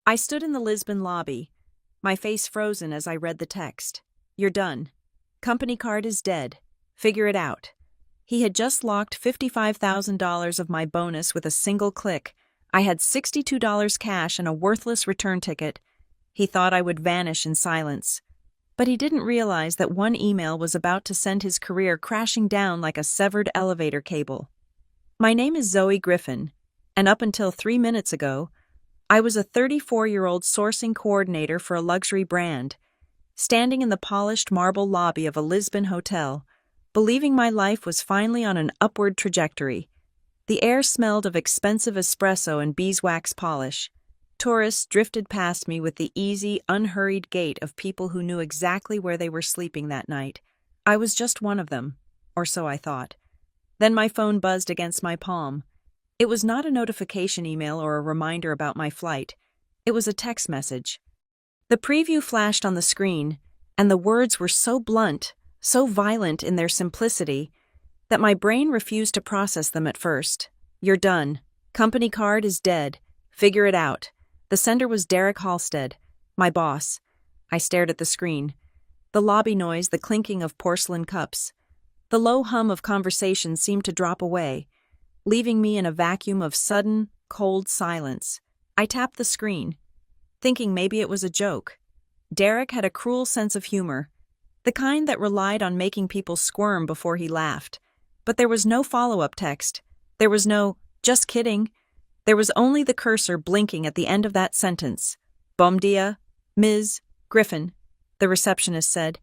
I stood in the Lisbon lobby, my face frozen as I read the text. You're done. Company card is dead. Figure it out. He had just locked $55,000 of my bonus with a single click. I had $62 cash and a worthless return ticket. He thought I would vanish in silence. But he didn't realize that one email was about to send his career crashing down like a severed elevator cable. My name is Zoe Griffin, and up until 3 minutes ago, I was a 34-year-old sourcing coordinator for a luxury brand, standing in the polished marble lobby of a Lisbon hotel, believing my life was finally on an upward trajectory. The air smelled of expensive espresso and beeswax polish. Tourists drifted past me with the easy, unhurried gait of people who knew exactly where they were sleeping that night. I was just one of them, or so I thought. Then my phone buzzed against my palm. It was not a notification email or a reminder about my flight. It was a text message. The preview flashed on the screen, and the words were so blunt, so violent in their simplicity, that my brain refused to process them at first. You're done. Company card is dead. Figure it out. The sender was Derek Halstead, my boss. I stared at the screen. The lobby noise, the clinking of porcelain cups. The low hum of conversation seemed to drop away, leaving me in a vacuum of sudden, cold silence. I tapped the screen, thinking maybe it was a joke. Derek had a cruel sense of humor, the kind that relied on making people squirm before he laughed. But there was no follow-up text. There was no, just kidding. There was only the cursor blinking at the end of that sentence. Bom dia, Ms. Griffin, the receptionist said.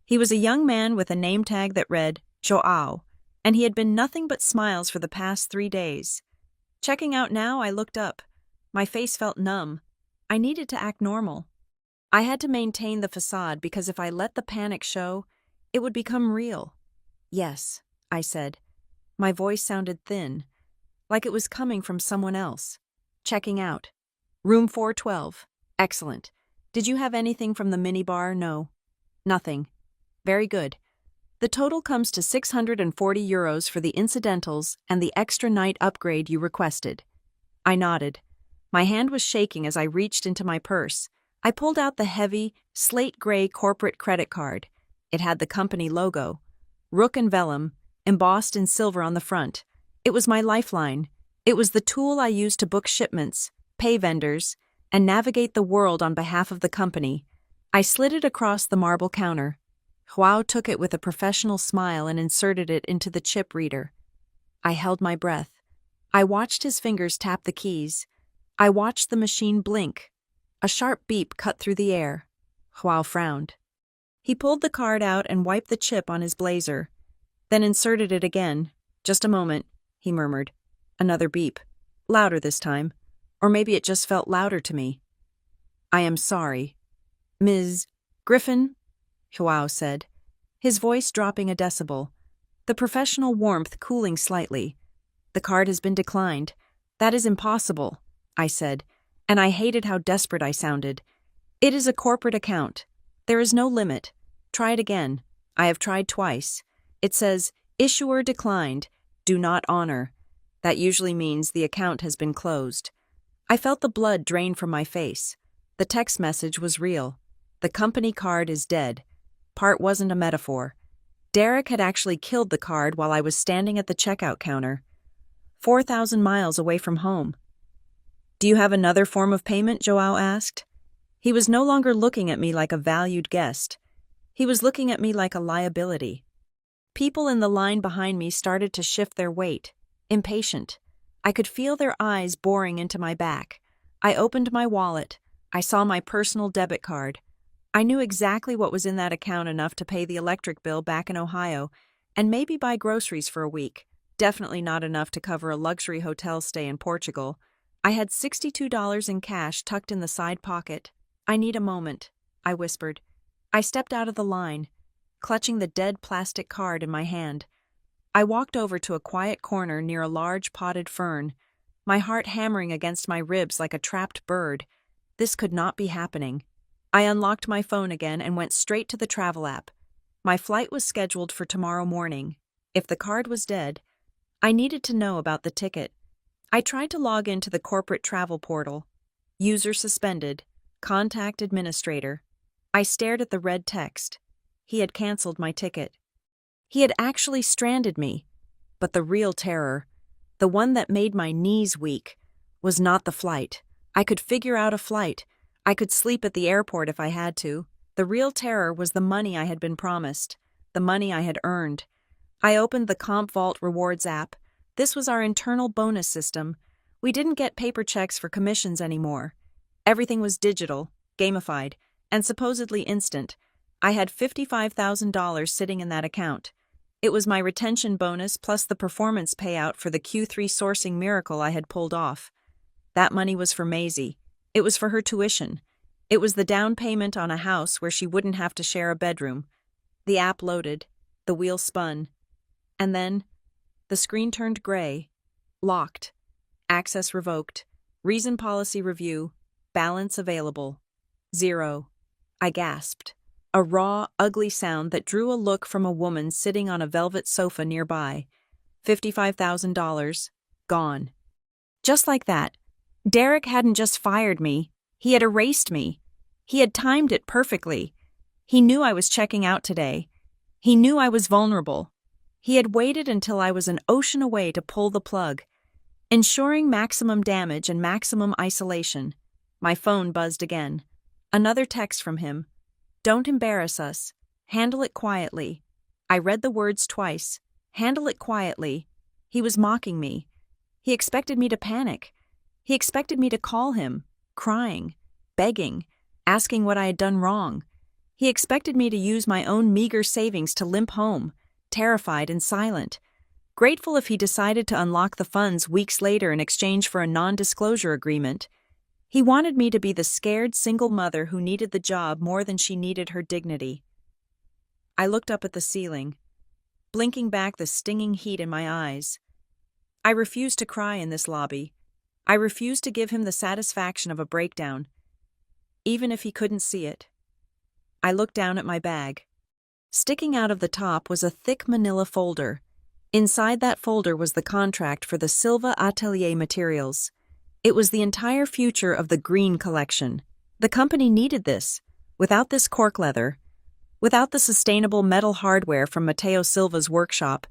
He was a young man with a name tag that read, Joao, and he had been nothing but smiles for the past 3 days. Checking out now, I looked up. My face felt numb. I needed to act normal. I had to maintain the facade because if I let the panic show, it would become real. Yes, I said. My voice sounded thin, like it was coming from someone else. Checking out. Room 412. Excellent. Did you have anything from the minibar? No. Nothing. Very good. The total comes to €640 for the incidentals and the extra night upgrade you requested. I nodded. My hand was shaking as I reached into my purse. I pulled out the heavy, slate-gray corporate credit card. It had the company logo, Rook and Vellum, embossed in silver on the front. It was my lifeline. It was the tool I used to book shipments, pay vendors, and navigate the world on behalf of the company. I slid it across the marble counter. Joao took it with a professional smile and inserted it into the chip reader. I held my breath. I watched his fingers tap the keys. I watched the machine blink. A sharp beep cut through the air. Joao frowned. He pulled the card out and wiped the chip on his blazer, then inserted it again. Just a moment, he murmured. Another beep. Louder this time. Or maybe it just felt louder to me. I am sorry. Ms. Griffin? Joao said, his voice dropping a decibel, the professional warmth cooling slightly. The card has been declined. That is impossible, I said, and I hated how desperate I sounded. It is a corporate account. There is no limit. Try it again. I have tried twice. It says, issuer declined, do not honor. That usually means the account has been closed. I felt the blood drain from my face. The text message was real. The company card is dead. Part wasn't a metaphor. Derek had actually killed the card while I was standing at the checkout counter, 4,000 miles away from home. Do you have another form of payment? Joao asked. He was no longer looking at me like a valued guest. He was looking at me like a liability. People in the line behind me started to shift their weight, impatient. I could feel their eyes boring into my back. I opened my wallet. I saw my personal debit card. I knew exactly what was in that account, enough to pay the electric bill back in Ohio and maybe buy groceries for a week. Definitely not enough to cover a luxury hotel stay in Portugal. I had $62 in cash tucked in the side pocket. I need a moment, I whispered. I stepped out of the line, clutching the dead plastic card in my hand. I walked over to a quiet corner near a large potted fern, my heart hammering against my ribs like a trapped bird. This could not be happening. I unlocked my phone again and went straight to the travel app. My flight was scheduled for tomorrow morning. If the card was dead, I needed to know about the ticket. I tried to log into the corporate travel portal. User suspended. Contact administrator. I stared at the red text. He had canceled my ticket. He had actually stranded me. But the real terror, the one that made my knees weak, was not the flight. I could figure out a flight. I could sleep at the airport if I had to. The real terror was the money I had been promised, the money I had earned. I opened the Comp Vault Rewards app. This was our internal bonus system. We didn't get paper checks for commissions anymore. Everything was digital, gamified, and supposedly instant. I had $55,000 sitting in that account. It was my retention bonus plus the performance payout for the Q3 sourcing miracle I had pulled off. That money was for Maisie. It was for her tuition. It was the down payment on a house where she wouldn't have to share a bedroom. The app loaded. The wheel spun. And then, the screen turned gray. Locked. Access revoked. Reason policy review. Balance available. 0. I gasped. A raw, ugly sound that drew a look from a woman sitting on a velvet sofa nearby. $55,000. Gone. Just like that. Derek hadn't just fired me. He had erased me. He had timed it perfectly. He knew I was checking out today. He knew I was vulnerable. He had waited until I was an ocean away to pull the plug, ensuring maximum damage and maximum isolation. My phone buzzed again. Another text from him. Don't embarrass us. Handle it quietly. I read the words twice. Handle it quietly. He was mocking me. He expected me to panic. He expected me to call him, crying, begging, asking what I had done wrong. He expected me to use my own meager savings to limp home, terrified and silent, grateful if he decided to unlock the funds weeks later in exchange for a non-disclosure agreement. He wanted me to be the scared single mother who needed the job more than she needed her dignity. I looked up at the ceiling, blinking back the stinging heat in my eyes. I refused to cry in this lobby. I refused to give him the satisfaction of a breakdown, even if he couldn't see it. I looked down at my bag. Sticking out of the top was a thick manila folder. Inside that folder was the contract for the Silva Atelier materials. It was the entire future of the Green collection. The company needed this. Without this cork leather, without the sustainable metal hardware from Mateo Silva's workshop,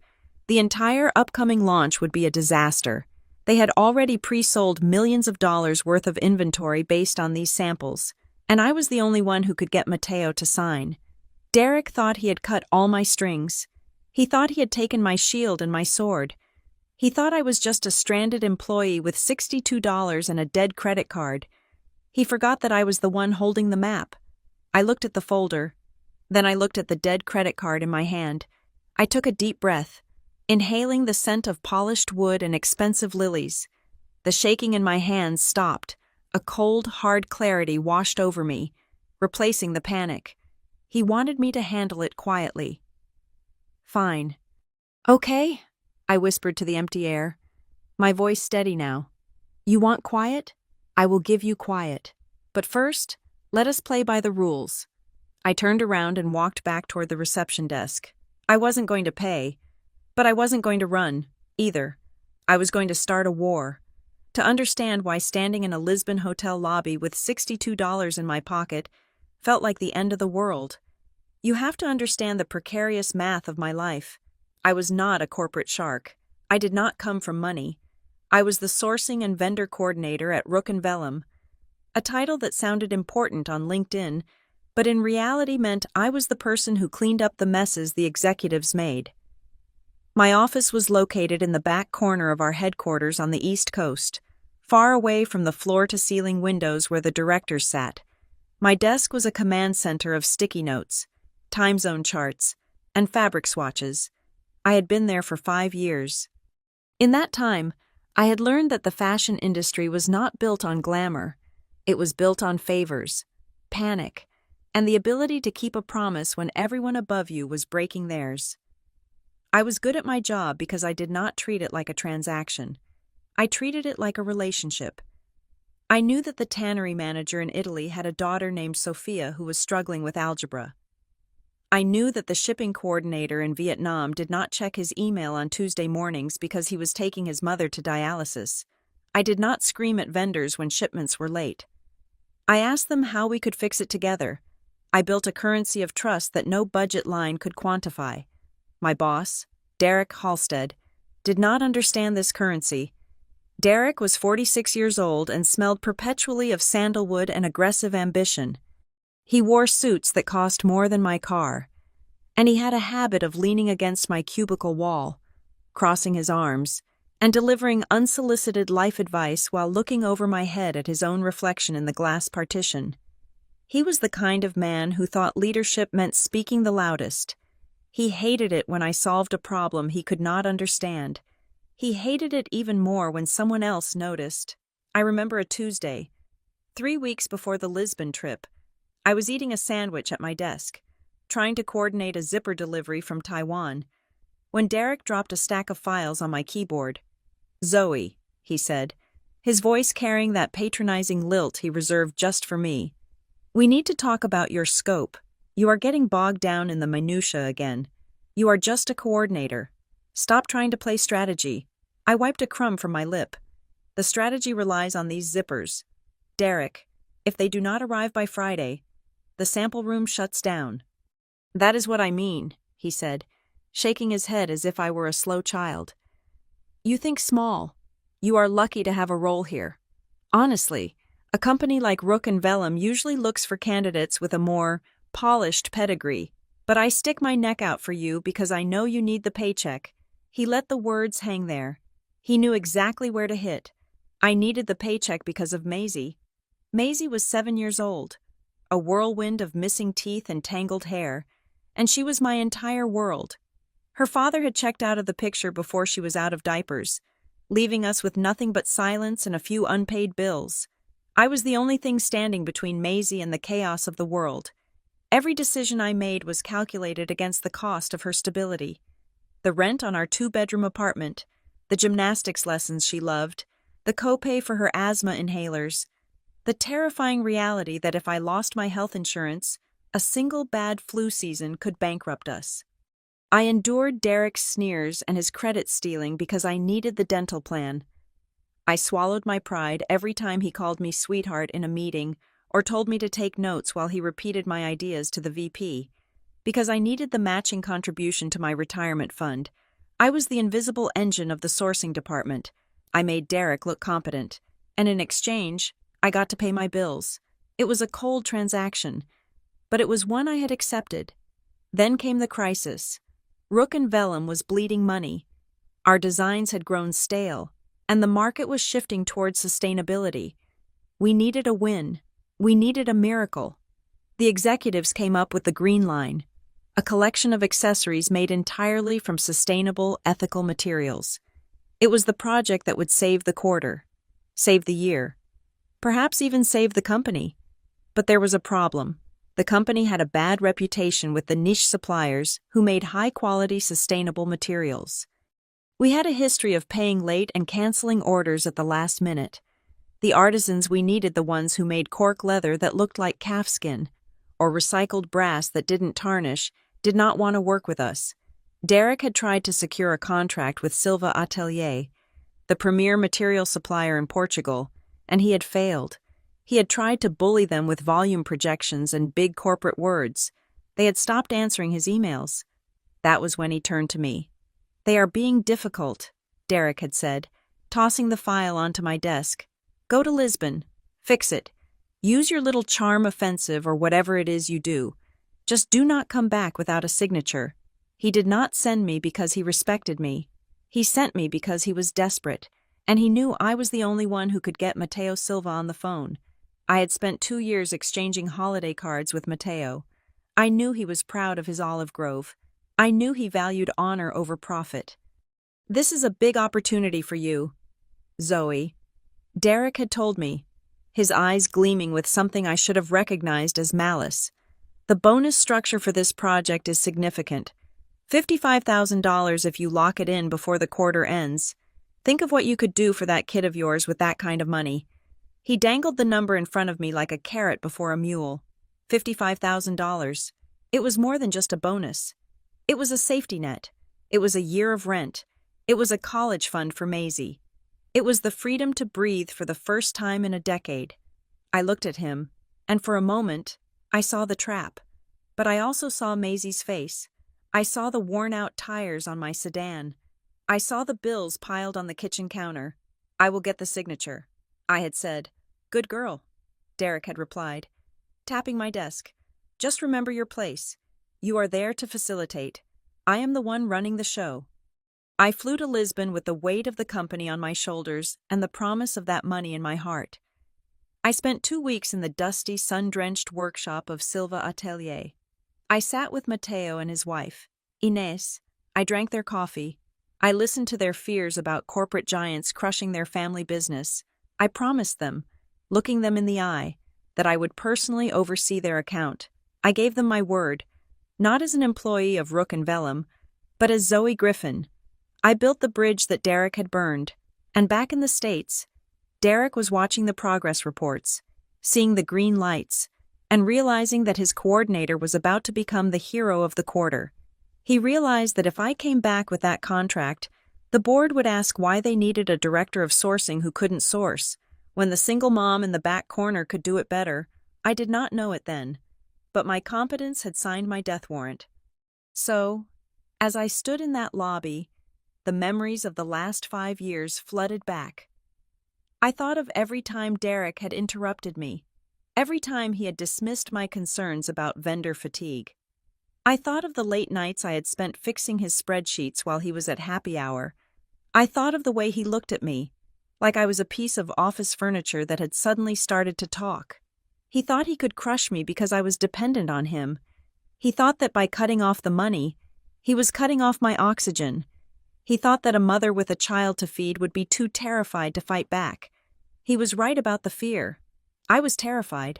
the entire upcoming launch would be a disaster. They had already pre-sold millions of dollars worth of inventory based on these samples, and I was the only one who could get Mateo to sign. Derek thought he had cut all my strings. He thought he had taken my shield and my sword. He thought I was just a stranded employee with $62 and a dead credit card. He forgot that I was the one holding the map. I looked at the folder. Then I looked at the dead credit card in my hand. I took a deep breath, inhaling the scent of polished wood and expensive lilies. The shaking in my hands stopped. A cold, hard clarity washed over me, replacing the panic. He wanted me to handle it quietly. Fine. Okay, I whispered to the empty air, my voice steady now. You want quiet? I will give you quiet. But first, let us play by the rules. I turned around and walked back toward the reception desk. I wasn't going to pay, but I wasn't going to run, either. I was going to start a war. To understand why standing in a Lisbon hotel lobby with $62 in my pocket felt like the end of the world. You have to understand the precarious math of my life. I was not a corporate shark. I did not come from money. I was the sourcing and vendor coordinator at Rook & Vellum, a title that sounded important on LinkedIn, but in reality meant I was the person who cleaned up the messes the executives made. My office was located in the back corner of our headquarters on the East Coast, far away from the floor-to-ceiling windows where the directors sat. My desk was a command center of sticky notes, time zone charts, and fabric swatches. I had been there for 5 years. In that time, I had learned that the fashion industry was not built on glamour. It was built on favors, panic, and the ability to keep a promise when everyone above you was breaking theirs. I was good at my job because I did not treat it like a transaction. I treated it like a relationship. I knew that the tannery manager in Italy had a daughter named Sophia who was struggling with algebra. I knew that the shipping coordinator in Vietnam did not check his email on Tuesday mornings because he was taking his mother to dialysis. I did not scream at vendors when shipments were late. I asked them how we could fix it together. I built a currency of trust that no budget line could quantify. My boss, Derek Halstead, did not understand this currency. Derek was 46 years old and smelled perpetually of sandalwood and aggressive ambition. He wore suits that cost more than my car, and he had a habit of leaning against my cubicle wall, crossing his arms, and delivering unsolicited life advice while looking over my head at his own reflection in the glass partition. He was the kind of man who thought leadership meant speaking the loudest. He hated it when I solved a problem he could not understand. He hated it even more when someone else noticed. I remember a Tuesday, 3 weeks before the Lisbon trip. I was eating a sandwich at my desk, trying to coordinate a zipper delivery from Taiwan, when Derek dropped a stack of files on my keyboard. "Zoe," he said, his voice carrying that patronizing lilt he reserved just for me. "We need to talk about your scope. You are getting bogged down in the minutiae again. You are just a coordinator. Stop trying to play strategy." I wiped a crumb from my lip. "The strategy relies on these zippers. Derek, if they do not arrive by Friday, the sample room shuts down." "That is what I mean," he said, shaking his head as if I were a slow child. "You think small. You are lucky to have a role here. Honestly, a company like Rook and Vellum usually looks for candidates with a more polished pedigree, but I stick my neck out for you because I know you need the paycheck." He let the words hang there. He knew exactly where to hit. I needed the paycheck because of Maisie. Maisie was 7 years old, a whirlwind of missing teeth and tangled hair, and she was my entire world. Her father had checked out of the picture before she was out of diapers, leaving us with nothing but silence and a few unpaid bills. I was the only thing standing between Maisie and the chaos of the world. Every decision I made was calculated against the cost of her stability. The rent on our 2-bedroom apartment, the gymnastics lessons she loved, the copay for her asthma inhalers, the terrifying reality that if I lost my health insurance, a single bad flu season could bankrupt us. I endured Derek's sneers and his credit stealing because I needed the dental plan. I swallowed my pride every time he called me sweetheart in a meeting or told me to take notes while he repeated my ideas to the VP, because I needed the matching contribution to my retirement fund. I was the invisible engine of the sourcing department. I made Derek look competent, and in exchange, I got to pay my bills. It was a cold transaction, but it was one I had accepted. Then came the crisis. Rook and Vellum was bleeding money. Our designs had grown stale, and the market was shifting towards sustainability. We needed a win. We needed a miracle. The executives came up with the Green Line, a collection of accessories made entirely from sustainable, ethical materials. It was the project that would save the quarter, save the year, perhaps even save the company. But there was a problem. The company had a bad reputation with the niche suppliers who made high-quality, sustainable materials. We had a history of paying late and canceling orders at the last minute. The artisans we needed, the ones who made cork leather that looked like calfskin, or recycled brass that didn't tarnish, did not want to work with us. Derek had tried to secure a contract with Silva Atelier, the premier material supplier in Portugal, and he had failed. He had tried to bully them with volume projections and big corporate words. They had stopped answering his emails. That was when he turned to me. "They are being difficult," Derek had said, tossing the file onto my desk. "Go to Lisbon. Fix it. Use your little charm offensive or whatever it is you do. Just do not come back without a signature." He did not send me because he respected me. He sent me because he was desperate, and he knew I was the only one who could get Matteo Silva on the phone. I had spent 2 years exchanging holiday cards with Matteo. I knew he was proud of his olive grove. I knew he valued honor over profit. "This is a big opportunity for you, Zoe," Derek had told me, his eyes gleaming with something I should have recognized as malice. "The bonus structure for this project is significant. $55,000 if you lock it in before the quarter ends. Think of what you could do for that kid of yours with that kind of money." He dangled the number in front of me like a carrot before a mule. $55,000. It was more than just a bonus. It was a safety net. It was a year of rent. It was a college fund for Maisie. It was the freedom to breathe for the first time in a decade. I looked at him, And for a moment, I saw the trap. But I also saw Maisie's face. I saw the worn-out tires on my sedan. I saw the bills piled on the kitchen counter. "I will get the signature," I had said. "Good girl," Derek had replied, tapping my desk. "Just remember your place. You are there to facilitate. I am the one running the show." I flew to Lisbon with the weight of the company on my shoulders and the promise of that money in my heart. I spent 2 weeks in the dusty, sun-drenched workshop of Silva Atelier. I sat with Matteo and his wife, Inés. I drank their coffee. I listened to their fears about corporate giants crushing their family business. I promised them, looking them in the eye, that I would personally oversee their account. I gave them my word, not as an employee of Rook and Vellum, but as Zoe Griffin. I built the bridge that Derek had burned, and back in the States, Derek was watching the progress reports, seeing the green lights, and realizing that his coordinator was about to become the hero of the quarter. He realized that if I came back with that contract, the board would ask why they needed a director of sourcing who couldn't source, when the single mom in the back corner could do it better. I did not know it then, but my competence had signed my death warrant. So, as I stood in that lobby, the memories of the last 5 years flooded back. I thought of every time Derek had interrupted me, every time he had dismissed my concerns about vendor fatigue. I thought of the late nights I had spent fixing his spreadsheets while he was at happy hour. I thought of the way he looked at me, like I was a piece of office furniture that had suddenly started to talk. He thought he could crush me because I was dependent on him. He thought that by cutting off the money, he was cutting off my oxygen. He thought that a mother with a child to feed would be too terrified to fight back. He was right about the fear. I was terrified.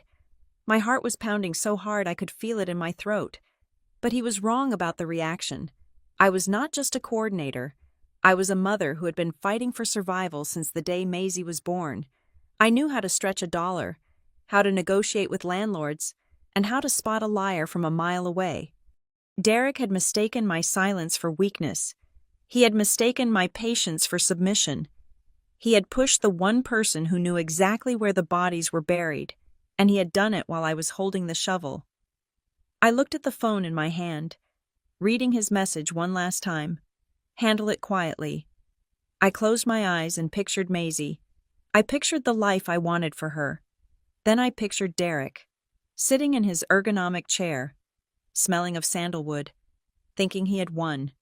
My heart was pounding so hard I could feel it in my throat. But he was wrong about the reaction. I was not just a coordinator. I was a mother who had been fighting for survival since the day Maisie was born. I knew how to stretch $1, how to negotiate with landlords, and how to spot a liar from a mile away. Derek had mistaken my silence for weakness. He had mistaken my patience for submission. He had pushed the one person who knew exactly where the bodies were buried, and he had done it while I was holding the shovel. I looked at the phone in my hand, reading his message one last time. Handle it quietly. I closed my eyes and pictured Maisie. I pictured the life I wanted for her. Then I pictured Derek, sitting in his ergonomic chair, smelling of sandalwood, thinking he had won.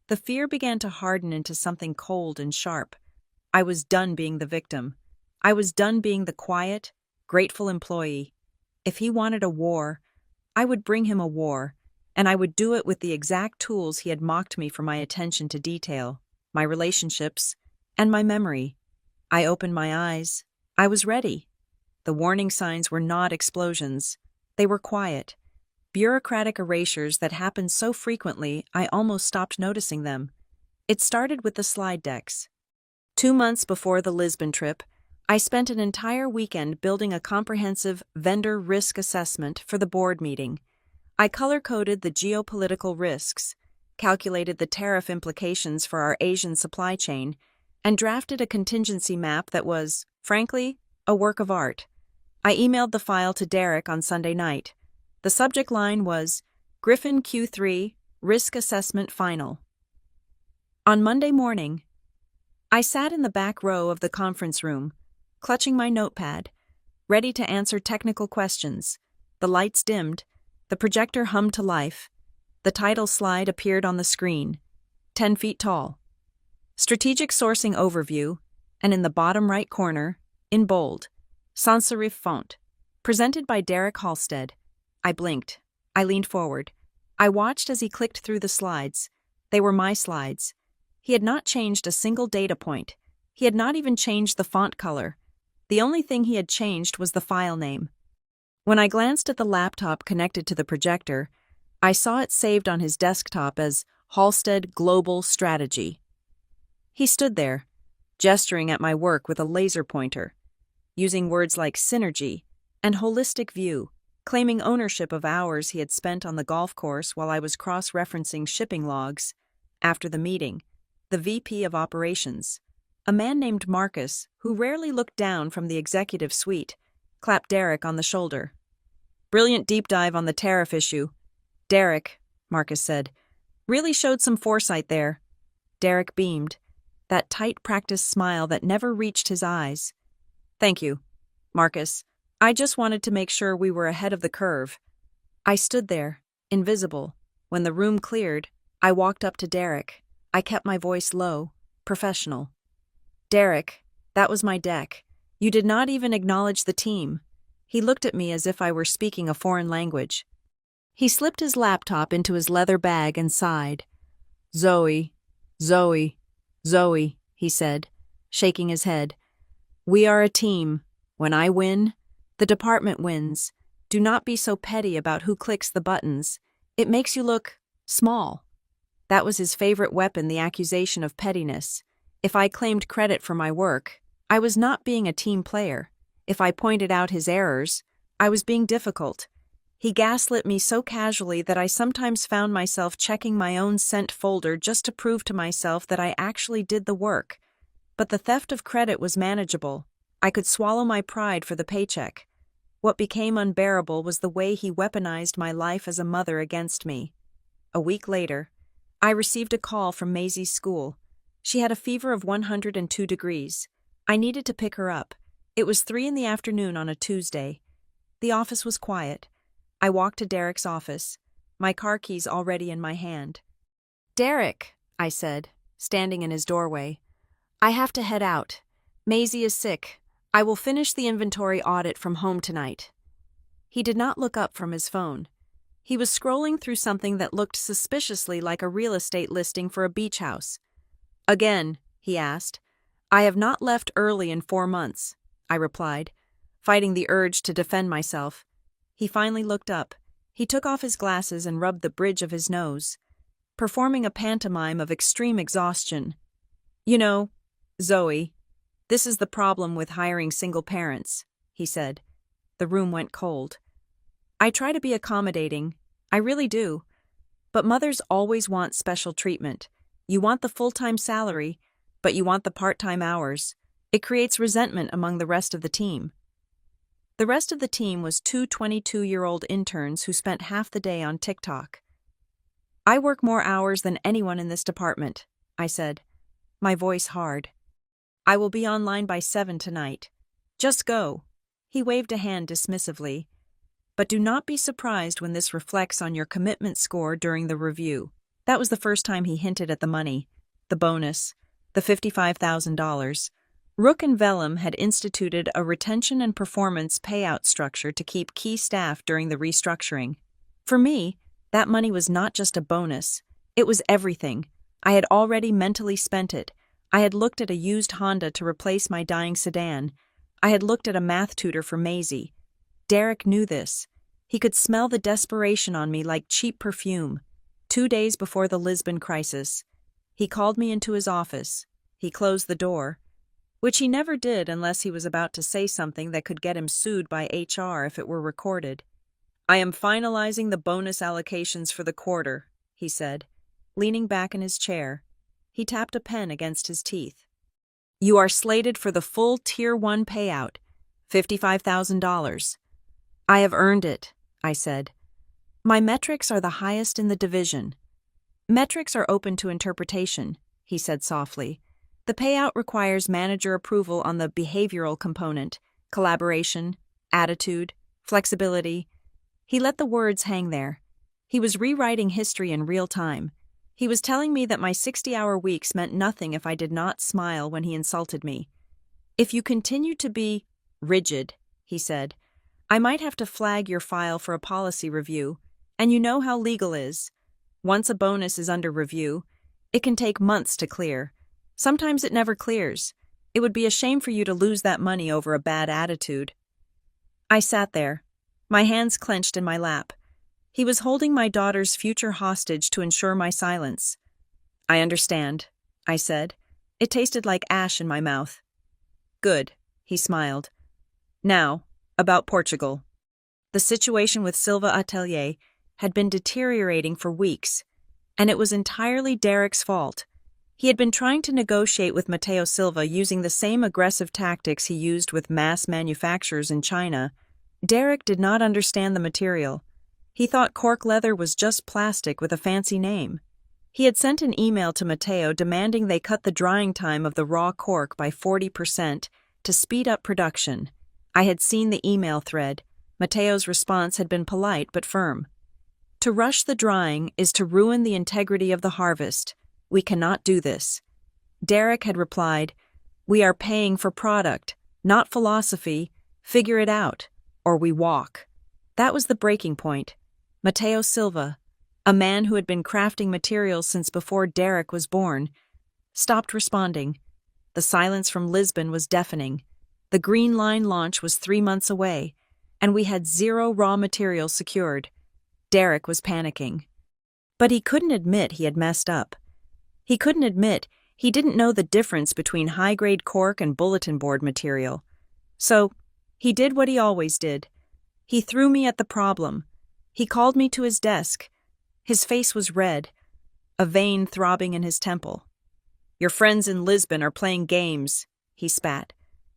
The fear began to harden into something cold and sharp. I was done being the victim. I was done being the quiet, grateful employee. If he wanted a war, I would bring him a war, and I would do it with the exact tools he had mocked me for my attention to detail, my relationships, and my memory. I opened my eyes. I was ready. The warning signs were not explosions. They were quiet, bureaucratic erasures that happened so frequently I almost stopped noticing them. It started with the slide decks. 2 months before the Lisbon trip, I spent an entire weekend building a comprehensive vendor risk assessment for the board meeting. I color-coded the geopolitical risks, calculated the tariff implications for our Asian supply chain, and drafted a contingency map that was, frankly, a work of art. I emailed the file to Derek on Sunday night. The subject line was, Griffin Q3, Risk Assessment Final. On Monday morning, I sat in the back row of the conference room, clutching my notepad, ready to answer technical questions. The lights dimmed, the projector hummed to life. The title slide appeared on the screen, 10 feet tall. Strategic Sourcing Overview, and in the bottom right corner, in bold, sans serif font, presented by Derek Halstead. I blinked. I leaned forward. I watched as he clicked through the slides. They were my slides. He had not changed a single data point. He had not even changed the font color. The only thing he had changed was the file name. When I glanced at the laptop connected to the projector, I saw it saved on his desktop as Halstead Global Strategy. He stood there, gesturing at my work with a laser pointer, using words like synergy and holistic view, claiming ownership of hours he had spent on the golf course while I was cross-referencing shipping logs. After the meeting, the VP of Operations, a man named Marcus, who rarely looked down from the executive suite, clapped Derek on the shoulder. Brilliant deep dive on the tariff issue. Derek, Marcus said, really showed some foresight there. Derek beamed, that tight practiced smile that never reached his eyes. Thank you, Marcus. I just wanted to make sure we were ahead of the curve. I stood there, invisible. When the room cleared, I walked up to Derek. I kept my voice low, professional. Derek, that was my deck. You did not even acknowledge the team. He looked at me as if I were speaking a foreign language. He slipped his laptop into his leather bag and sighed. Zoe, Zoe, Zoe, he said, shaking his head. We are a team. When I win, the department wins. Do not be so petty about who clicks the buttons. It makes you look small. That was his favorite weapon, the accusation of pettiness. If I claimed credit for my work, I was not being a team player. If I pointed out his errors, I was being difficult. He gaslit me so casually that I sometimes found myself checking my own sent folder just to prove to myself that I actually did the work. But the theft of credit was manageable. I could swallow my pride for the paycheck. What became unbearable was the way he weaponized my life as a mother against me. A week later, I received a call from Maisie's school. She had a fever of 102 degrees. I needed to pick her up. It was 3 p.m. on a Tuesday. The office was quiet. I walked to Derek's office, my car keys already in my hand. Derek, I said, standing in his doorway. I have to head out. Maisie is sick. I will finish the inventory audit from home tonight. He did not look up from his phone. He was scrolling through something that looked suspiciously like a real estate listing for a beach house. Again, he asked. I have not left early in 4 months, I replied, fighting the urge to defend myself. He finally looked up. He took off his glasses and rubbed the bridge of his nose, performing a pantomime of extreme exhaustion. You know, Zoe, this is the problem with hiring single parents, he said. The room went cold. I try to be accommodating. I really do. But mothers always want special treatment. You want the full-time salary, but you want the part-time hours. It creates resentment among the rest of the team. The rest of the team was 2 22-year-old interns who spent half the day on TikTok. I work more hours than anyone in this department, I said, my voice hard. I will be online by 7 tonight. Just go. He waved a hand dismissively. But do not be surprised when this reflects on your commitment score during the review. That was the first time he hinted at the money, the bonus, the $55,000. Rook and Vellum had instituted a retention and performance payout structure to keep key staff during the restructuring. For me, that money was not just a bonus. It was everything. I had already mentally spent it. I had looked at a used Honda to replace my dying sedan. I had looked at a math tutor for Maisie. Derek knew this. He could smell the desperation on me like cheap perfume. 2 days before the Lisbon crisis, he called me into his office. He closed the door, which he never did unless he was about to say something that could get him sued by HR if it were recorded. I am finalizing the bonus allocations for the quarter, he said, leaning back in his chair. He tapped a pen against his teeth. You are slated for the full Tier 1 payout, $55,000. I have earned it, I said. My metrics are the highest in the division. Metrics are open to interpretation, he said softly. The payout requires manager approval on the behavioral component, collaboration, attitude, flexibility. He let the words hang there. He was rewriting history in real time. He was telling me that my 60-hour weeks meant nothing if I did not smile when he insulted me. If you continue to be rigid, he said, I might have to flag your file for a policy review, and you know how legal is. Once a bonus is under review, it can take months to clear. Sometimes it never clears. It would be a shame for you to lose that money over a bad attitude. I sat there, my hands clenched in my lap. He was holding my daughter's future hostage to ensure my silence. I understand, I said. It tasted like ash in my mouth. Good, he smiled. Now, about Portugal. The situation with Silva Atelier had been deteriorating for weeks, and it was entirely Derek's fault. He had been trying to negotiate with Mateo Silva using the same aggressive tactics he used with mass manufacturers in China, Derek did not understand the material. He thought cork leather was just plastic with a fancy name. He had sent an email to Matteo demanding they cut the drying time of the raw cork by 40% to speed up production. I had seen the email thread. Matteo's response had been polite but firm. To rush the drying is to ruin the integrity of the harvest. We cannot do this. Derek had replied, "We are paying for product, not philosophy. Figure it out, or we walk." That was the breaking point. Matteo Silva, a man who had been crafting materials since before Derek was born, stopped responding. The silence from Lisbon was deafening. The Green Line launch was 3 months away, and we had 0 raw materials secured. Derek was panicking. But he couldn't admit he had messed up. He couldn't admit he didn't know the difference between high-grade cork and bulletin board material. So, he did what he always did. He threw me at the problem. He called me to his desk. His face was red, a vein throbbing in his temple. "Your friends in Lisbon are playing games," he spat.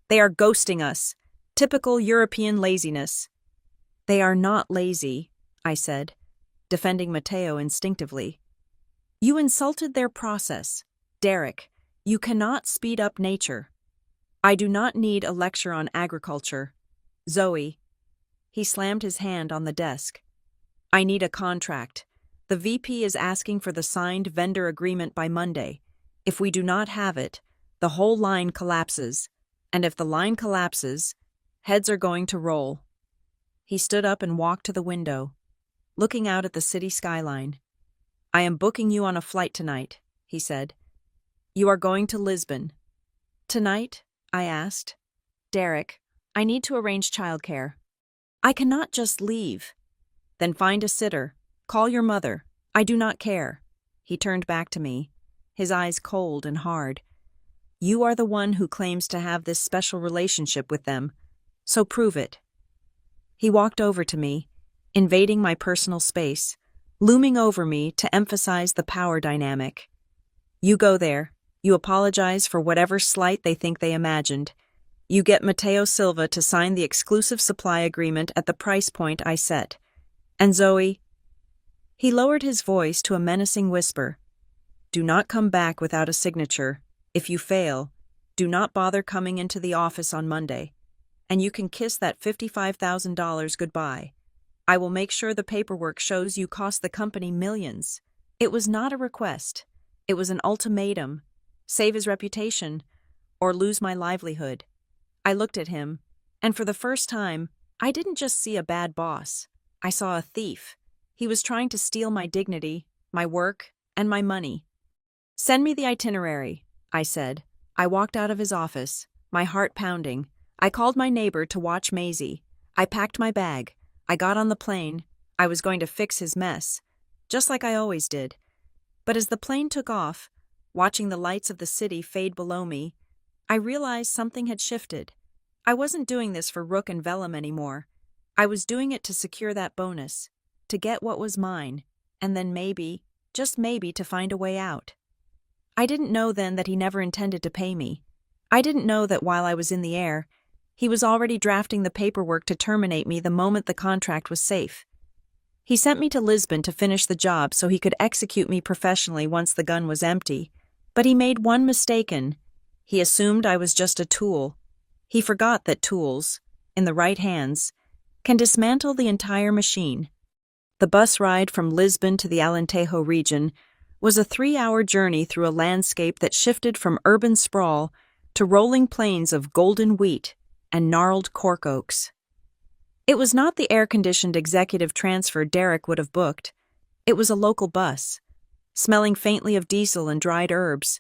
"They are ghosting us. Typical European laziness." "They are not lazy," I said, defending Matteo instinctively. "You insulted their process. Derek, you cannot speed up nature. I do not need a lecture on agriculture. Zoe." He slammed his hand on the desk. "I need a contract. The VP is asking for the signed vendor agreement by Monday. If we do not have it, the whole line collapses. And if the line collapses, heads are going to roll." He stood up and walked to the window, looking out at the city skyline. "I am booking you on a flight tonight," he said. "You are going to Lisbon." "Tonight?" I asked. "Derek, I need to arrange childcare. I cannot just leave." "Then find a sitter. Call your mother. I do not care." He turned back to me, his eyes cold and hard. "You are the one who claims to have this special relationship with them, so prove it." He walked over to me, invading my personal space, looming over me to emphasize the power dynamic. "You go there. You apologize for whatever slight they think they imagined. You get Matteo Silva to sign the exclusive supply agreement at the price point I set. And Zoe..." He lowered his voice to a menacing whisper. "Do not come back without a signature. If you fail, do not bother coming into the office on Monday. And you can kiss that $55,000 goodbye. I will make sure the paperwork shows you cost the company millions." It was not a request. It was an ultimatum. Save his reputation, or lose my livelihood. I looked at him, and for the first time, I didn't just see a bad boss. I saw a thief. He was trying to steal my dignity, my work, and my money. "Send me the itinerary," I said. I walked out of his office, my heart pounding. I called my neighbor to watch Maisie. I packed my bag. I got on the plane. I was going to fix his mess, just like I always did. But as the plane took off, watching the lights of the city fade below me, I realized something had shifted. I wasn't doing this for Rook and Vellum anymore. I was doing it to secure that bonus, to get what was mine, and then maybe, just maybe, to find a way out. I didn't know then that he never intended to pay me. I didn't know that while I was in the air, he was already drafting the paperwork to terminate me the moment the contract was safe. He sent me to Lisbon to finish the job so he could execute me professionally once the gun was empty. But he made one mistake. He assumed I was just a tool. He forgot that tools, in the right hands, can dismantle the entire machine. The bus ride from Lisbon to the Alentejo region was a 3-hour journey through a landscape that shifted from urban sprawl to rolling plains of golden wheat and gnarled cork oaks. It was not the air-conditioned executive transfer Derek would have booked. It was a local bus, smelling faintly of diesel and dried herbs,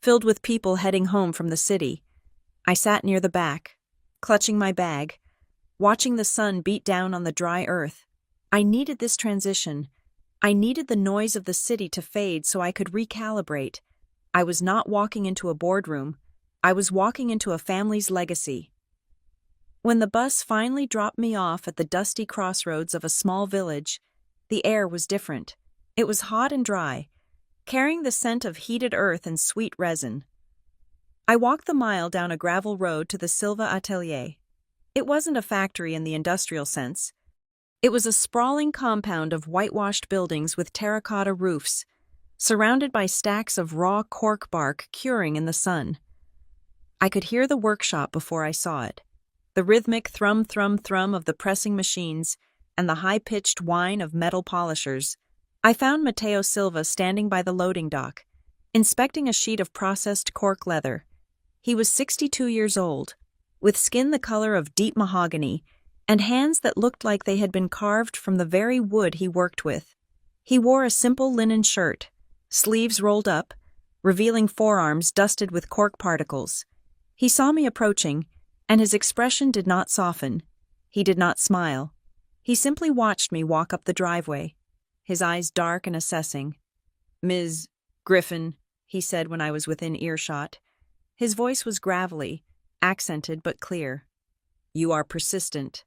filled with people heading home from the city. I sat near the back, clutching my bag, watching the sun beat down on the dry earth. I needed this transition. I needed the noise of the city to fade so I could recalibrate. I was not walking into a boardroom. I was walking into a family's legacy. When the bus finally dropped me off at the dusty crossroads of a small village, the air was different. It was hot and dry, carrying the scent of heated earth and sweet resin. I walked the mile down a gravel road to the Silva atelier. It wasn't a factory in the industrial sense. It was a sprawling compound of whitewashed buildings with terracotta roofs, surrounded by stacks of raw cork bark curing in the sun. I could hear the workshop before I saw it. The rhythmic thrum thrum thrum of the pressing machines and the high-pitched whine of metal polishers. I found Mateo Silva standing by the loading dock, inspecting a sheet of processed cork leather. He was 62 years old, with skin the color of deep mahogany and hands that looked like they had been carved from the very wood he worked with. He wore a simple linen shirt, sleeves rolled up, revealing forearms dusted with cork particles. He saw me approaching, and his expression did not soften. He did not smile. He simply watched me walk up the driveway, his eyes dark and assessing. "Ms. Griffin," he said when I was within earshot. His voice was gravelly, accented but clear. "You are persistent."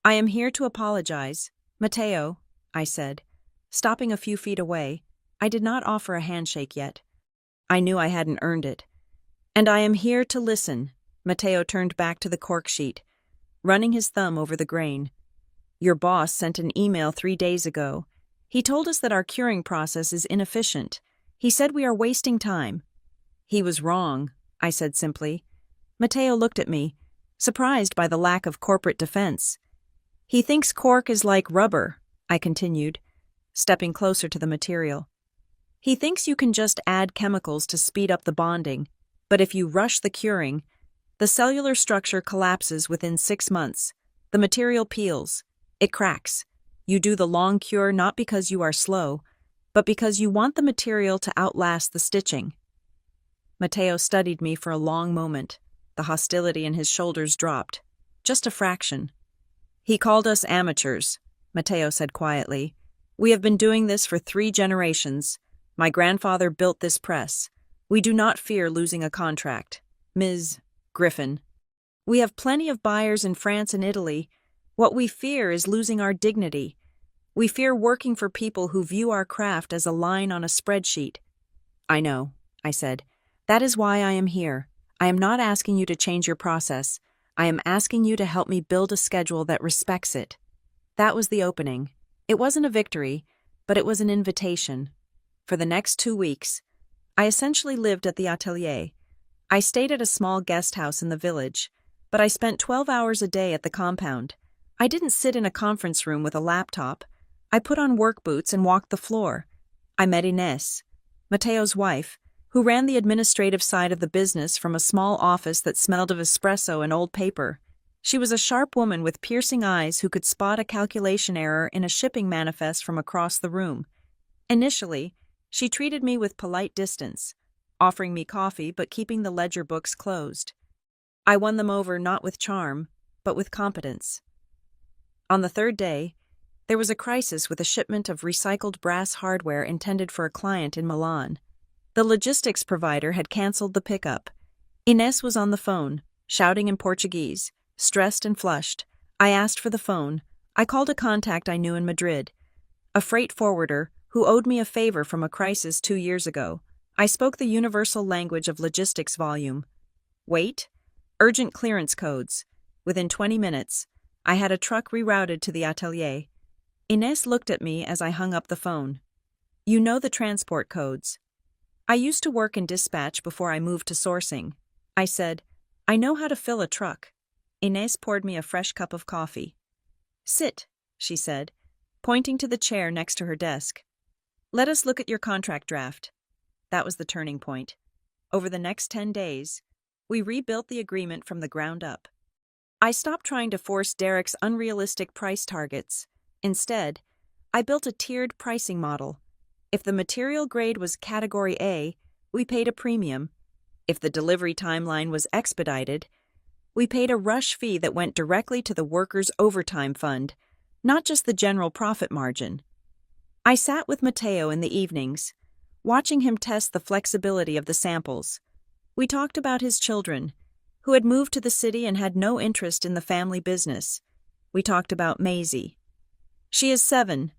"I am here to apologize, Mateo," I said. Stopping a few feet away, I did not offer a handshake yet. I knew I hadn't earned it. "And I am here to listen." Mateo turned back to the cork sheet, running his thumb over the grain. "Your boss sent an email 3 days ago. He told us that our curing process is inefficient. He said we are wasting time." "He was wrong," I said simply. Mateo looked at me, surprised by the lack of corporate defense. "He thinks cork is like rubber," I continued, stepping closer to the material. "He thinks you can just add chemicals to speed up the bonding, but if you rush the curing, the cellular structure collapses within 6 months. The material peels. It cracks. You do the long cure not because you are slow, but because you want the material to outlast the stitching." Mateo studied me for a long moment. The hostility in his shoulders dropped. Just a fraction. "He called us amateurs," Mateo said quietly. "We have been doing this for 3 generations. My grandfather built this press. We do not fear losing a contract. Ms. Griffin. We have plenty of buyers in France and Italy. What we fear is losing our dignity. We fear working for people who view our craft as a line on a spreadsheet." "I know," I said. "That is why I am here. I am not asking you to change your process. I am asking you to help me build a schedule that respects it." That was the opening. It wasn't a victory, but it was an invitation. For the next 2 weeks, I essentially lived at the atelier. I stayed at a small guest house in the village, but I spent 12 hours a day at the compound. I didn't sit in a conference room with a laptop. I put on work boots and walked the floor. I met Inés, Mateo's wife, who ran the administrative side of the business from a small office that smelled of espresso and old paper. She was a sharp woman with piercing eyes who could spot a calculation error in a shipping manifest from across the room. Initially, she treated me with polite distance, offering me coffee but keeping the ledger books closed. I won them over not with charm, but with competence. On the 3rd day, there was a crisis with a shipment of recycled brass hardware intended for a client in Milan. The logistics provider had canceled the pickup. Inés was on the phone, shouting in Portuguese, stressed and flushed. I asked for the phone. I called a contact I knew in Madrid, a freight forwarder who owed me a favor from a crisis 2 years ago. I spoke the universal language of logistics volume. Wait. Urgent clearance codes. Within 20 minutes, I had a truck rerouted to the atelier. Inés looked at me as I hung up the phone. "You know the transport codes." "I used to work in dispatch before I moved to sourcing." I said, "I know how to fill a truck." Inés poured me a fresh cup of coffee. "Sit," she said, pointing to the chair next to her desk. "Let us look at your contract draft." That was the turning point. Over the next 10 days, we rebuilt the agreement from the ground up. I stopped trying to force Derek's unrealistic price targets. Instead, I built a tiered pricing model. If the material grade was Category A, we paid a premium. If the delivery timeline was expedited, we paid a rush fee that went directly to the workers' overtime fund, not just the general profit margin. I sat with Mateo in the evenings, watching him test the flexibility of the samples. We talked about his children, who had moved to the city and had no interest in the family business. We talked about Maisie. "She is 7,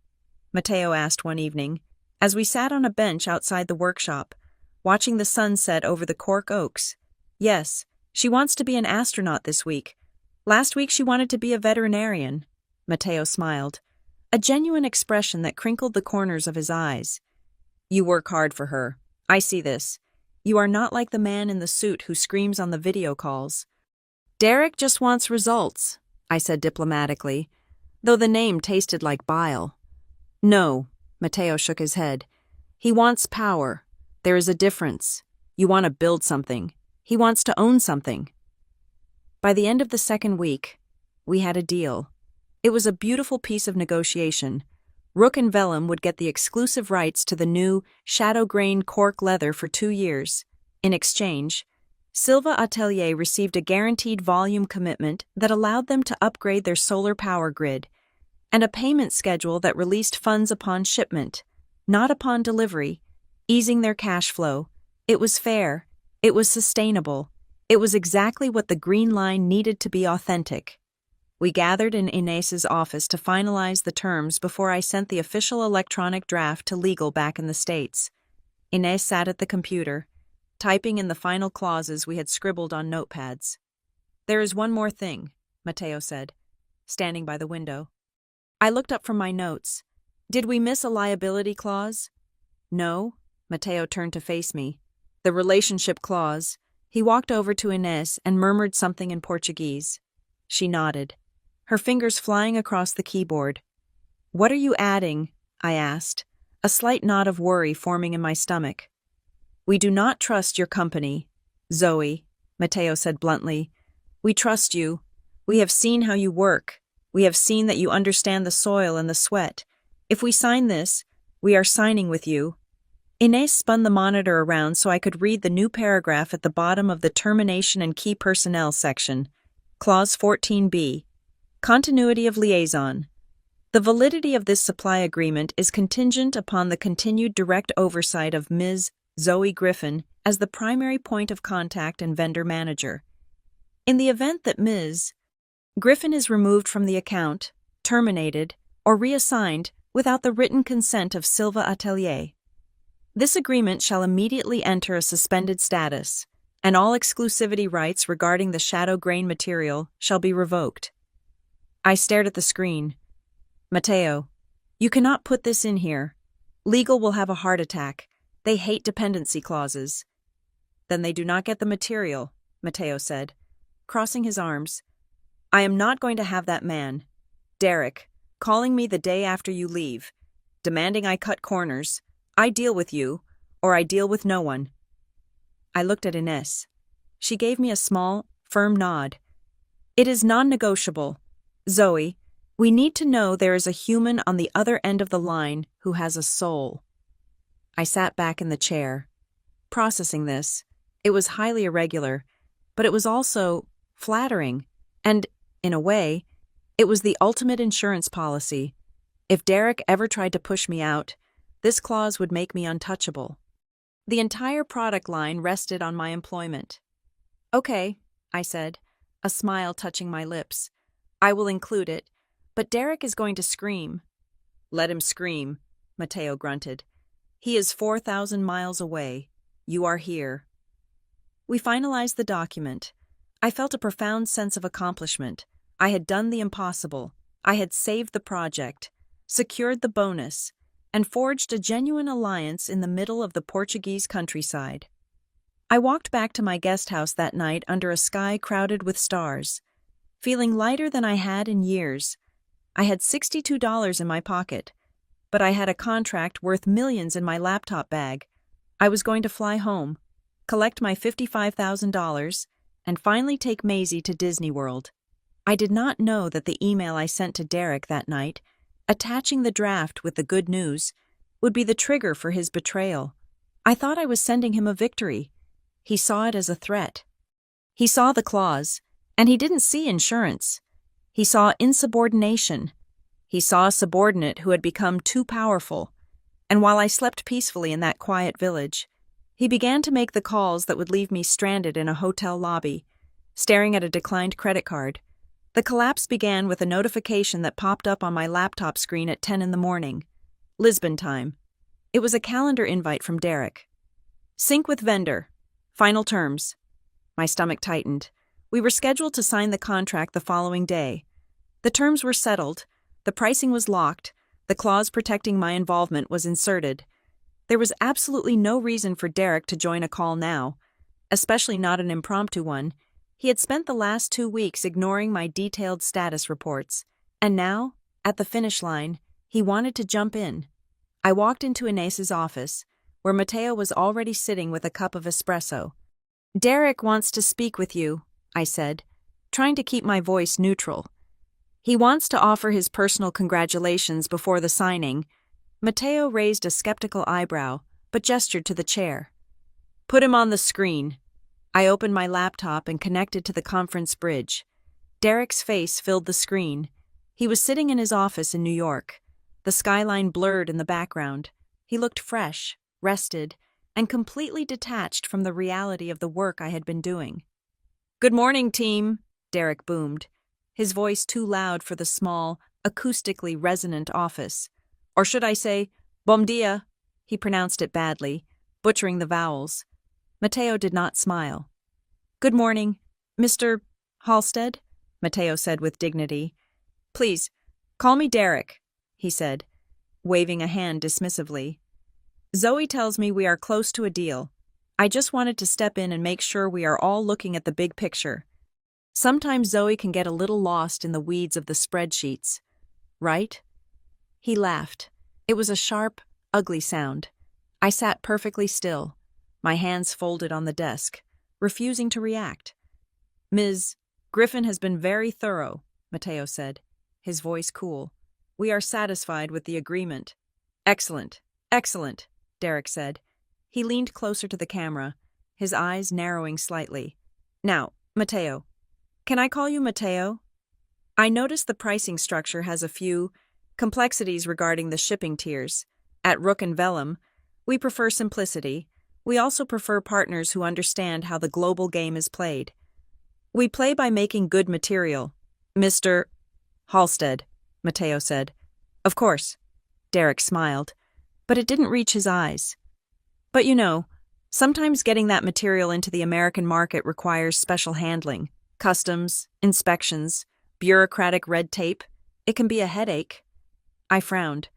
Mateo asked one evening, as we sat on a bench outside the workshop, watching the sun set over the cork oaks. "Yes, she wants to be an astronaut this week. Last week she wanted to be a veterinarian. Matteo smiled, a genuine expression that crinkled the corners of his eyes. You work hard for her. I see this. You are not like the man in the suit who screams on the video calls. Derek just wants results, I said diplomatically, though the name tasted like bile. No, Matteo shook his head. He wants power. There is a difference. You want to build something. He wants to own something. By the end of the second week, we had a deal. It was a beautiful piece of negotiation. Rook and Vellum would get the exclusive rights to the new shadow-grain cork leather for 2 years. In exchange, Silva Atelier received a guaranteed volume commitment that allowed them to upgrade their solar power grid, and a payment schedule that released funds upon shipment, not upon delivery, easing their cash flow. It was fair. It was sustainable. It was exactly what the Green Line needed to be authentic. We gathered in Inés's office to finalize the terms before I sent the official electronic draft to legal back in the States. Inés sat at the computer, typing in the final clauses we had scribbled on notepads. There is one more thing, Matteo said, standing by the window. I looked up from my notes. Did we miss a liability clause? No. Matteo turned to face me. The relationship clause. He walked over to Inés and murmured something in Portuguese. She nodded, her fingers flying across the keyboard. What are you adding? I asked, a slight knot of worry forming in my stomach. We do not trust your company, Zoe, Matteo said bluntly. We trust you. We have seen how you work. We have seen that you understand the soil and the sweat. If we sign this, we are signing with you. Inés spun the monitor around so I could read the new paragraph at the bottom of the Termination and Key Personnel section. Clause 14b. Continuity of liaison. The validity of this supply agreement is contingent upon the continued direct oversight of Ms. Zoe Griffin as the primary point of contact and vendor manager. In the event that Ms. Griffin is removed from the account, terminated, or reassigned without the written consent of Silva Atelier, this agreement shall immediately enter a suspended status, and all exclusivity rights regarding the shadow grain material shall be revoked. I stared at the screen. Matteo, you cannot put this in here. Legal will have a heart attack. They hate dependency clauses. Then they do not get the material, Matteo said, crossing his arms. I am not going to have that man, Derek, calling me the day after you leave, demanding I cut corners. I deal with you, or I deal with no one. I looked at Inés. She gave me a small, firm nod. It is non-negotiable. Zoe, we need to know there is a human on the other end of the line who has a soul. I sat back in the chair, processing this. It was highly irregular, but it was also flattering, and, in a way, it was the ultimate insurance policy. If Derek ever tried to push me out, this clause would make me untouchable. The entire product line rested on my employment. Okay, I said, a smile touching my lips. I will include it, but Derek is going to scream. Let him scream, Matteo grunted. He is 4,000 miles away. You are here. We finalized the document. I felt a profound sense of accomplishment. I had done the impossible. I had saved the project, secured the bonus, and forged a genuine alliance in the middle of the Portuguese countryside. I walked back to my guest house that night under a sky crowded with stars, feeling lighter than I had in years. I had $62 in my pocket, but I had a contract worth millions in my laptop bag. I was going to fly home, collect my $55,000, and finally take Maisie to Disney World. I did not know that the email I sent to Derek that night, attaching the draft with the good news, would be the trigger for his betrayal. I thought I was sending him a victory. He saw it as a threat. He saw the clause, and he didn't see insurance. He saw insubordination. He saw a subordinate who had become too powerful, and while I slept peacefully in that quiet village, he began to make the calls that would leave me stranded in a hotel lobby, staring at a declined credit card. The collapse began with a notification that popped up on my laptop screen at 10 in the morning. Lisbon time. It was a calendar invite from Derek. Sync with vendor. Final terms. My stomach tightened. We were scheduled to sign the contract the following day. The terms were settled, the pricing was locked, the clause protecting my involvement was inserted. There was absolutely no reason for Derek to join a call now, especially not an impromptu one. He had spent the last 2 weeks ignoring my detailed status reports, and now, at the finish line, he wanted to jump in. I walked into Ines's office, where Matteo was already sitting with a cup of espresso. "Derek wants to speak with you," I said, trying to keep my voice neutral. "He wants to offer his personal congratulations before the signing." Matteo raised a skeptical eyebrow, but gestured to the chair. "Put him on the screen." I opened my laptop and connected to the conference bridge. Derek's face filled the screen. He was sitting in his office in New York. The skyline blurred in the background. He looked fresh, rested, and completely detached from the reality of the work I had been doing. "Good morning, team," Derek boomed, his voice too loud for the small, acoustically resonant office. Or should I say, "Bom dia"? He pronounced it badly, butchering the vowels. Matteo did not smile. "Good morning, Mr. Halstead," Matteo said with dignity. "Please, call me Derek," he said, waving a hand dismissively. "Zoe tells me we are close to a deal. I just wanted to step in and make sure we are all looking at the big picture. Sometimes Zoe can get a little lost in the weeds of the spreadsheets. Right?" He laughed. It was a sharp, ugly sound. I sat perfectly still, my hands folded on the desk, refusing to react. "Ms. Griffin has been very thorough," Matteo said, his voice cool. "We are satisfied with the agreement." "Excellent, excellent," Derek said. He leaned closer to the camera, his eyes narrowing slightly. "Now, Matteo. Can I call you Matteo? I noticed the pricing structure has a few complexities regarding the shipping tiers. At Rook and Vellum, we prefer simplicity. We also prefer partners who understand how the global game is played. We play by making good material." "Mr. Halstead," Matteo said. "Of course." Derek smiled, but it didn't reach his eyes. "But you know, sometimes getting that material into the American market requires special handling, customs, inspections, bureaucratic red tape. It can be a headache." I frowned.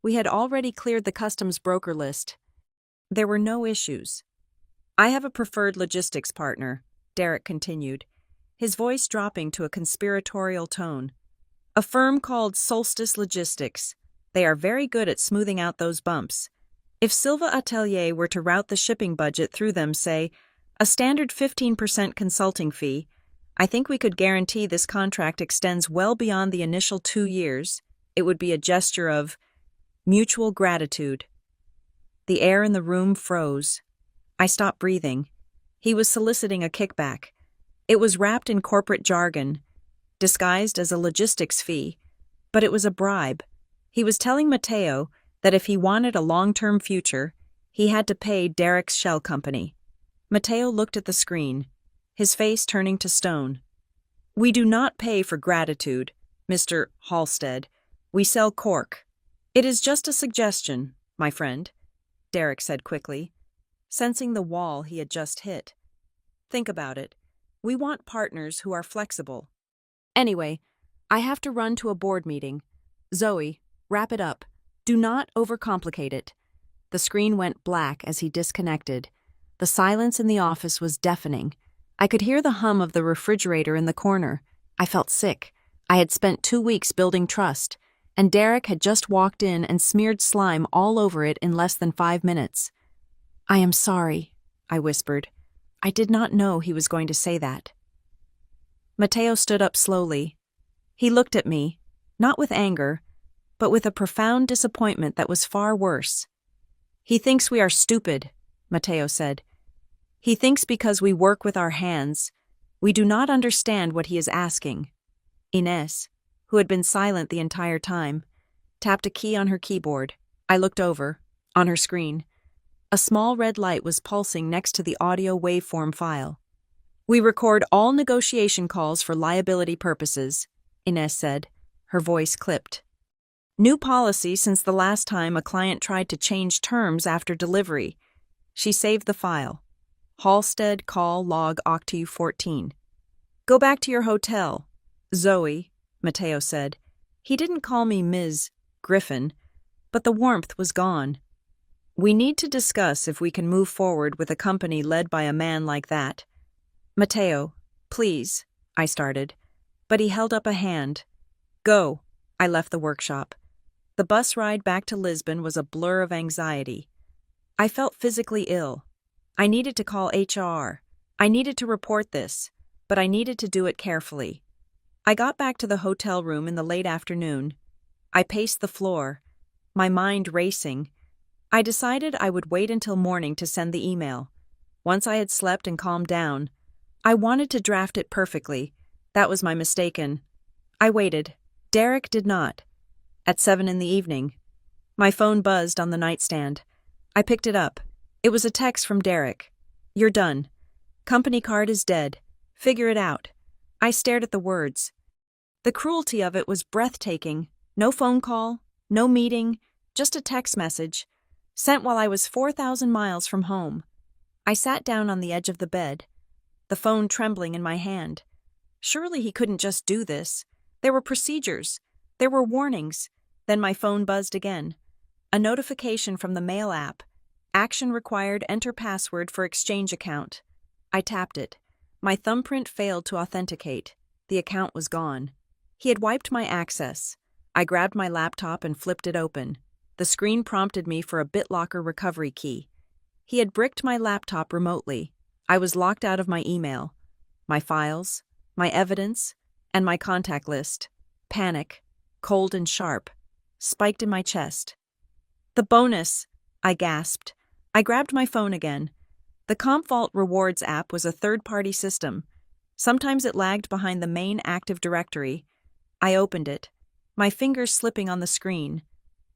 We had already cleared the customs broker list. There were no issues. "I have a preferred logistics partner," Derek continued, his voice dropping to a conspiratorial tone. "A firm called Solstice Logistics. They are very good at smoothing out those bumps. If Silva Atelier were to route the shipping budget through them, say, a standard 15% consulting fee, I think we could guarantee this contract extends well beyond the initial 2 years. It would be a gesture of mutual gratitude." The air in the room froze. I stopped breathing. He was soliciting a kickback. It was wrapped in corporate jargon, disguised as a logistics fee, but it was a bribe. He was telling Matteo that if he wanted a long-term future, he had to pay Derek's shell company. Matteo looked at the screen, his face turning to stone. "We do not pay for gratitude, Mr. Halstead. We sell cork. It is just a suggestion, my friend," Derek said quickly, sensing the wall he had just hit. "Think about it. We want partners who are flexible. Anyway, I have to run to a board meeting. Zoe, wrap it up. Do not overcomplicate it." The screen went black as he disconnected. The silence in the office was deafening. I could hear the hum of the refrigerator in the corner. I felt sick. I had spent 2 weeks building trust, and Derek had just walked in and smeared slime all over it in less than 5 minutes. "I am sorry," I whispered. I did not know he was going to say that. Matteo stood up slowly. He looked at me, not with anger, but with a profound disappointment that was far worse. "He thinks we are stupid," Matteo said. "He thinks because we work with our hands, we do not understand what he is asking." Ines, who had been silent the entire time, tapped a key on her keyboard. I looked over. On her screen, a small red light was pulsing next to the audio waveform file. "We record all negotiation calls for liability purposes," Ines said, her voice clipped. "New policy since the last time a client tried to change terms after delivery." She saved the file. Halstead Call Log Octu 14. Go back to your hotel. Zoe, Matteo said. He didn't call me Ms. Griffin, but the warmth was gone. We need to discuss if we can move forward with a company led by a man like that. Matteo, please, I started, but he held up a hand. Go. I left the workshop. The bus ride back to Lisbon was a blur of anxiety. I felt physically ill. I needed to call HR. I needed to report this, but I needed to do it carefully. I got back to the hotel room in the late afternoon. I paced the floor, my mind racing. I decided I would wait until morning to send the email. Once I had slept and calmed down, I wanted to draft it perfectly. That was my mistake. I waited. Derek did not. At 7 in the evening, my phone buzzed on the nightstand. I picked it up. It was a text from Derek. You're done. Company card is dead. Figure it out. I stared at the words. The cruelty of it was breathtaking. No phone call, no meeting, just a text message, sent while I was 4,000 miles from home. I sat down on the edge of the bed, the phone trembling in my hand. Surely he couldn't just do this. There were procedures. There were warnings. Then my phone buzzed again. A notification from the mail app. Action required, enter password for exchange account. I tapped it. My thumbprint failed to authenticate. The account was gone. He had wiped my access. I grabbed my laptop and flipped it open. The screen prompted me for a BitLocker recovery key. He had bricked my laptop remotely. I was locked out of my email, my files, my evidence, and my contact list. Panic, cold and sharp, spiked in my chest. The bonus, I gasped. I grabbed my phone again. The CompVault Rewards app was a third-party system. Sometimes it lagged behind the main Active Directory. I opened it, my fingers slipping on the screen.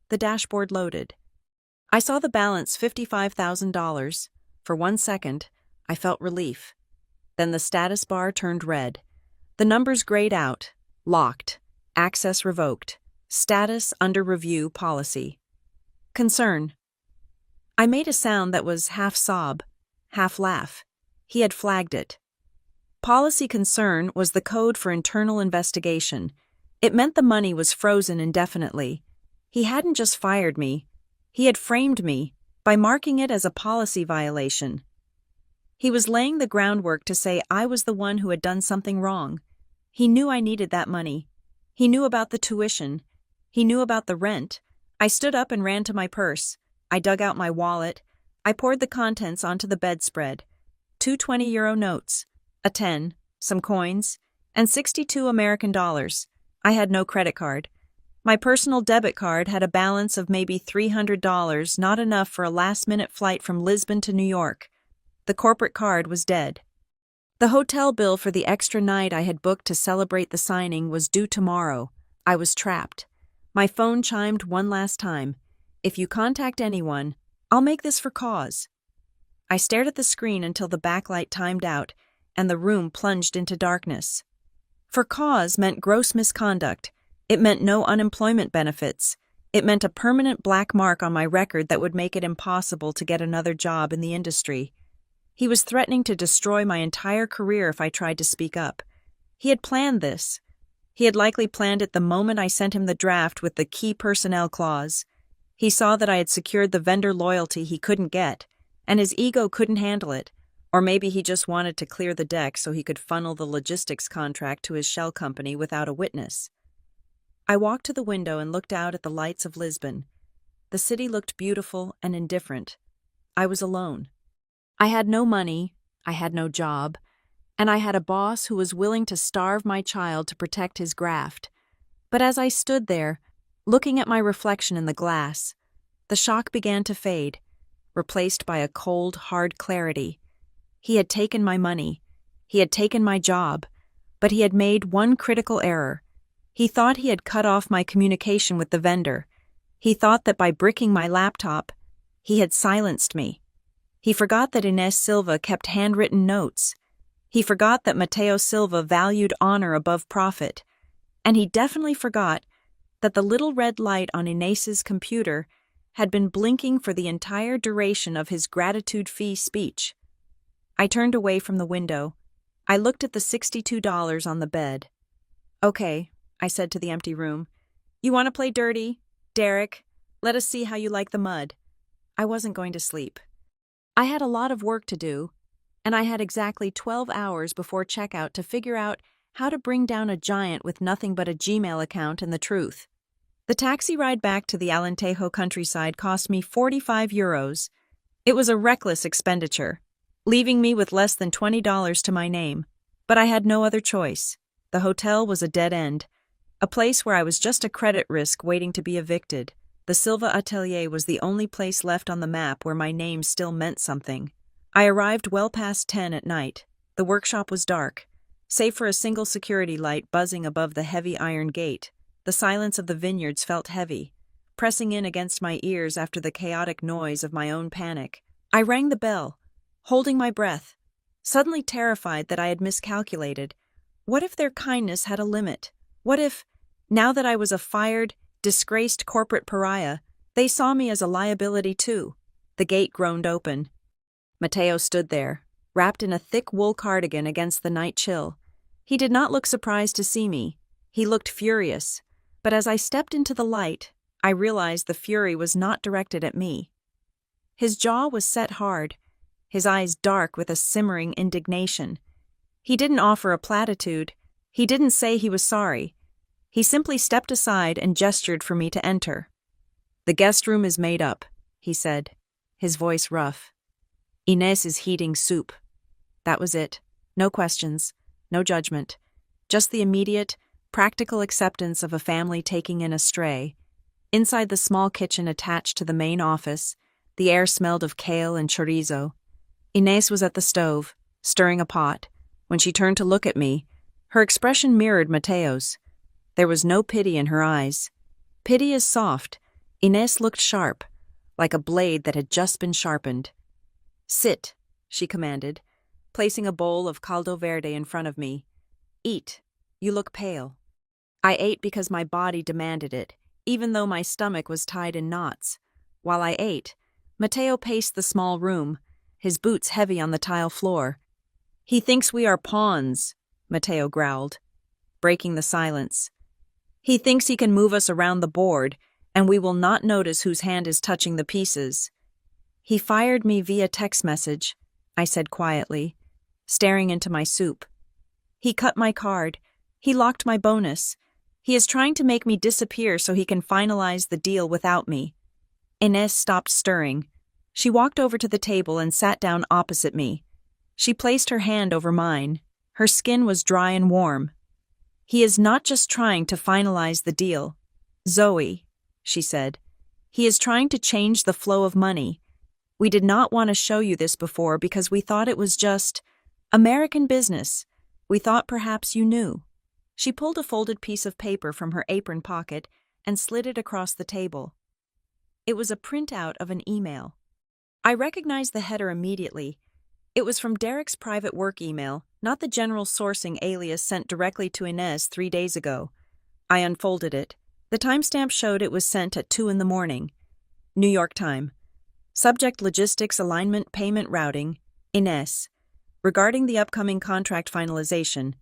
The dashboard loaded. I saw the balance, $55,000. For 1 second, I felt relief. Then the status bar turned red. The numbers grayed out. Locked. Access revoked. Status under review policy. Concern. I made a sound that was half sob, half laugh. He had flagged it. Policy concern was the code for internal investigation. It meant the money was frozen indefinitely. He hadn't just fired me. He had framed me by marking it as a policy violation. He was laying the groundwork to say I was the one who had done something wrong. He knew I needed that money. He knew about the tuition. He knew about the rent. I stood up and ran to my purse. I dug out my wallet. I poured the contents onto the bedspread. 2 20-euro notes, a 10, some coins, and 62 American dollars. I had no credit card. My personal debit card had a balance of maybe $300, not enough for a last-minute flight from Lisbon to New York. The corporate card was dead. The hotel bill for the extra night I had booked to celebrate the signing was due tomorrow. I was trapped. My phone chimed one last time. If you contact anyone, I'll make this for cause. I stared at the screen until the backlight timed out and the room plunged into darkness. For cause meant gross misconduct. It meant no unemployment benefits. It meant a permanent black mark on my record that would make it impossible to get another job in the industry. He was threatening to destroy my entire career if I tried to speak up. He had planned this. He had likely planned it the moment I sent him the draft with the key personnel clause. He saw that I had secured the vendor loyalty he couldn't get, and his ego couldn't handle it. Or maybe he just wanted to clear the deck so he could funnel the logistics contract to his shell company without a witness. I walked to the window and looked out at the lights of Lisbon. The city looked beautiful and indifferent. I was alone. I had no money, I had no job, and I had a boss who was willing to starve my child to protect his graft. But as I stood there, looking at my reflection in the glass, the shock began to fade, replaced by a cold, hard clarity. He had taken my money. He had taken my job. But he had made one critical error. He thought he had cut off my communication with the vendor. He thought that by bricking my laptop, he had silenced me. He forgot that Inés Silva kept handwritten notes. He forgot that Matteo Silva valued honor above profit. And he definitely forgot that the little red light on Inés's computer had been blinking for the entire duration of his gratitude fee speech. I turned away from the window. I looked at the $62 on the bed. Okay, I said to the empty room. You want to play dirty? Derek, let us see how you like the mud. I wasn't going to sleep. I had a lot of work to do, and I had exactly 12 hours before checkout to figure out how to bring down a giant with nothing but a Gmail account and the truth. The taxi ride back to the Alentejo countryside cost me 45 euros. It was a reckless expenditure, leaving me with less than $20 to my name. But I had no other choice. The hotel was a dead end, a place where I was just a credit risk waiting to be evicted. The Silva Atelier was the only place left on the map where my name still meant something. I arrived well past 10 at night. The workshop was dark, save for a single security light buzzing above the heavy iron gate. The silence of the vineyards felt heavy, pressing in against my ears after the chaotic noise of my own panic. I rang the bell, holding my breath, suddenly terrified that I had miscalculated. What if their kindness had a limit? What if, now that I was a fired, disgraced corporate pariah, they saw me as a liability too? The gate groaned open. Mateo stood there, wrapped in a thick wool cardigan against the night chill. He did not look surprised to see me. He looked furious. But as I stepped into the light, I realized the fury was not directed at me. His jaw was set hard, his eyes dark with a simmering indignation. He didn't offer a platitude. He didn't say he was sorry. He simply stepped aside and gestured for me to enter. The guest room is made up, he said, his voice rough. Inés is heating soup. That was it. No questions, no judgment. Just the immediate, practical acceptance of a family taking in a stray. Inside the small kitchen attached to the main office, the air smelled of kale and chorizo. Inés was at the stove, stirring a pot. When she turned to look at me, her expression mirrored Mateo's. There was no pity in her eyes. Pity is soft. Inés looked sharp, like a blade that had just been sharpened. Sit, she commanded, placing a bowl of caldo verde in front of me. Eat. You look pale. I ate because my body demanded it, even though my stomach was tied in knots. While I ate, Mateo paced the small room, his boots heavy on the tile floor. He thinks we are pawns, Mateo growled, breaking the silence. He thinks he can move us around the board, and we will not notice whose hand is touching the pieces. He fired me via text message, I said quietly, staring into my soup. He cut my card. He locked my bonus. He is trying to make me disappear so he can finalize the deal without me. Inés stopped stirring. She walked over to the table and sat down opposite me. She placed her hand over mine. Her skin was dry and warm. He is not just trying to finalize the deal. Zoe, she said. He is trying to change the flow of money. We did not want to show you this before because we thought it was just American business. We thought perhaps you knew. She pulled a folded piece of paper from her apron pocket and slid it across the table. It was a printout of an email. I recognized the header immediately. It was from Derek's private work email, not the general sourcing alias sent directly to Inés 3 days ago. I unfolded it. The timestamp showed it was sent at 2 a.m. New York time. Subject: Logistics Alignment Payment Routing. Inés. Regarding the upcoming contract finalization.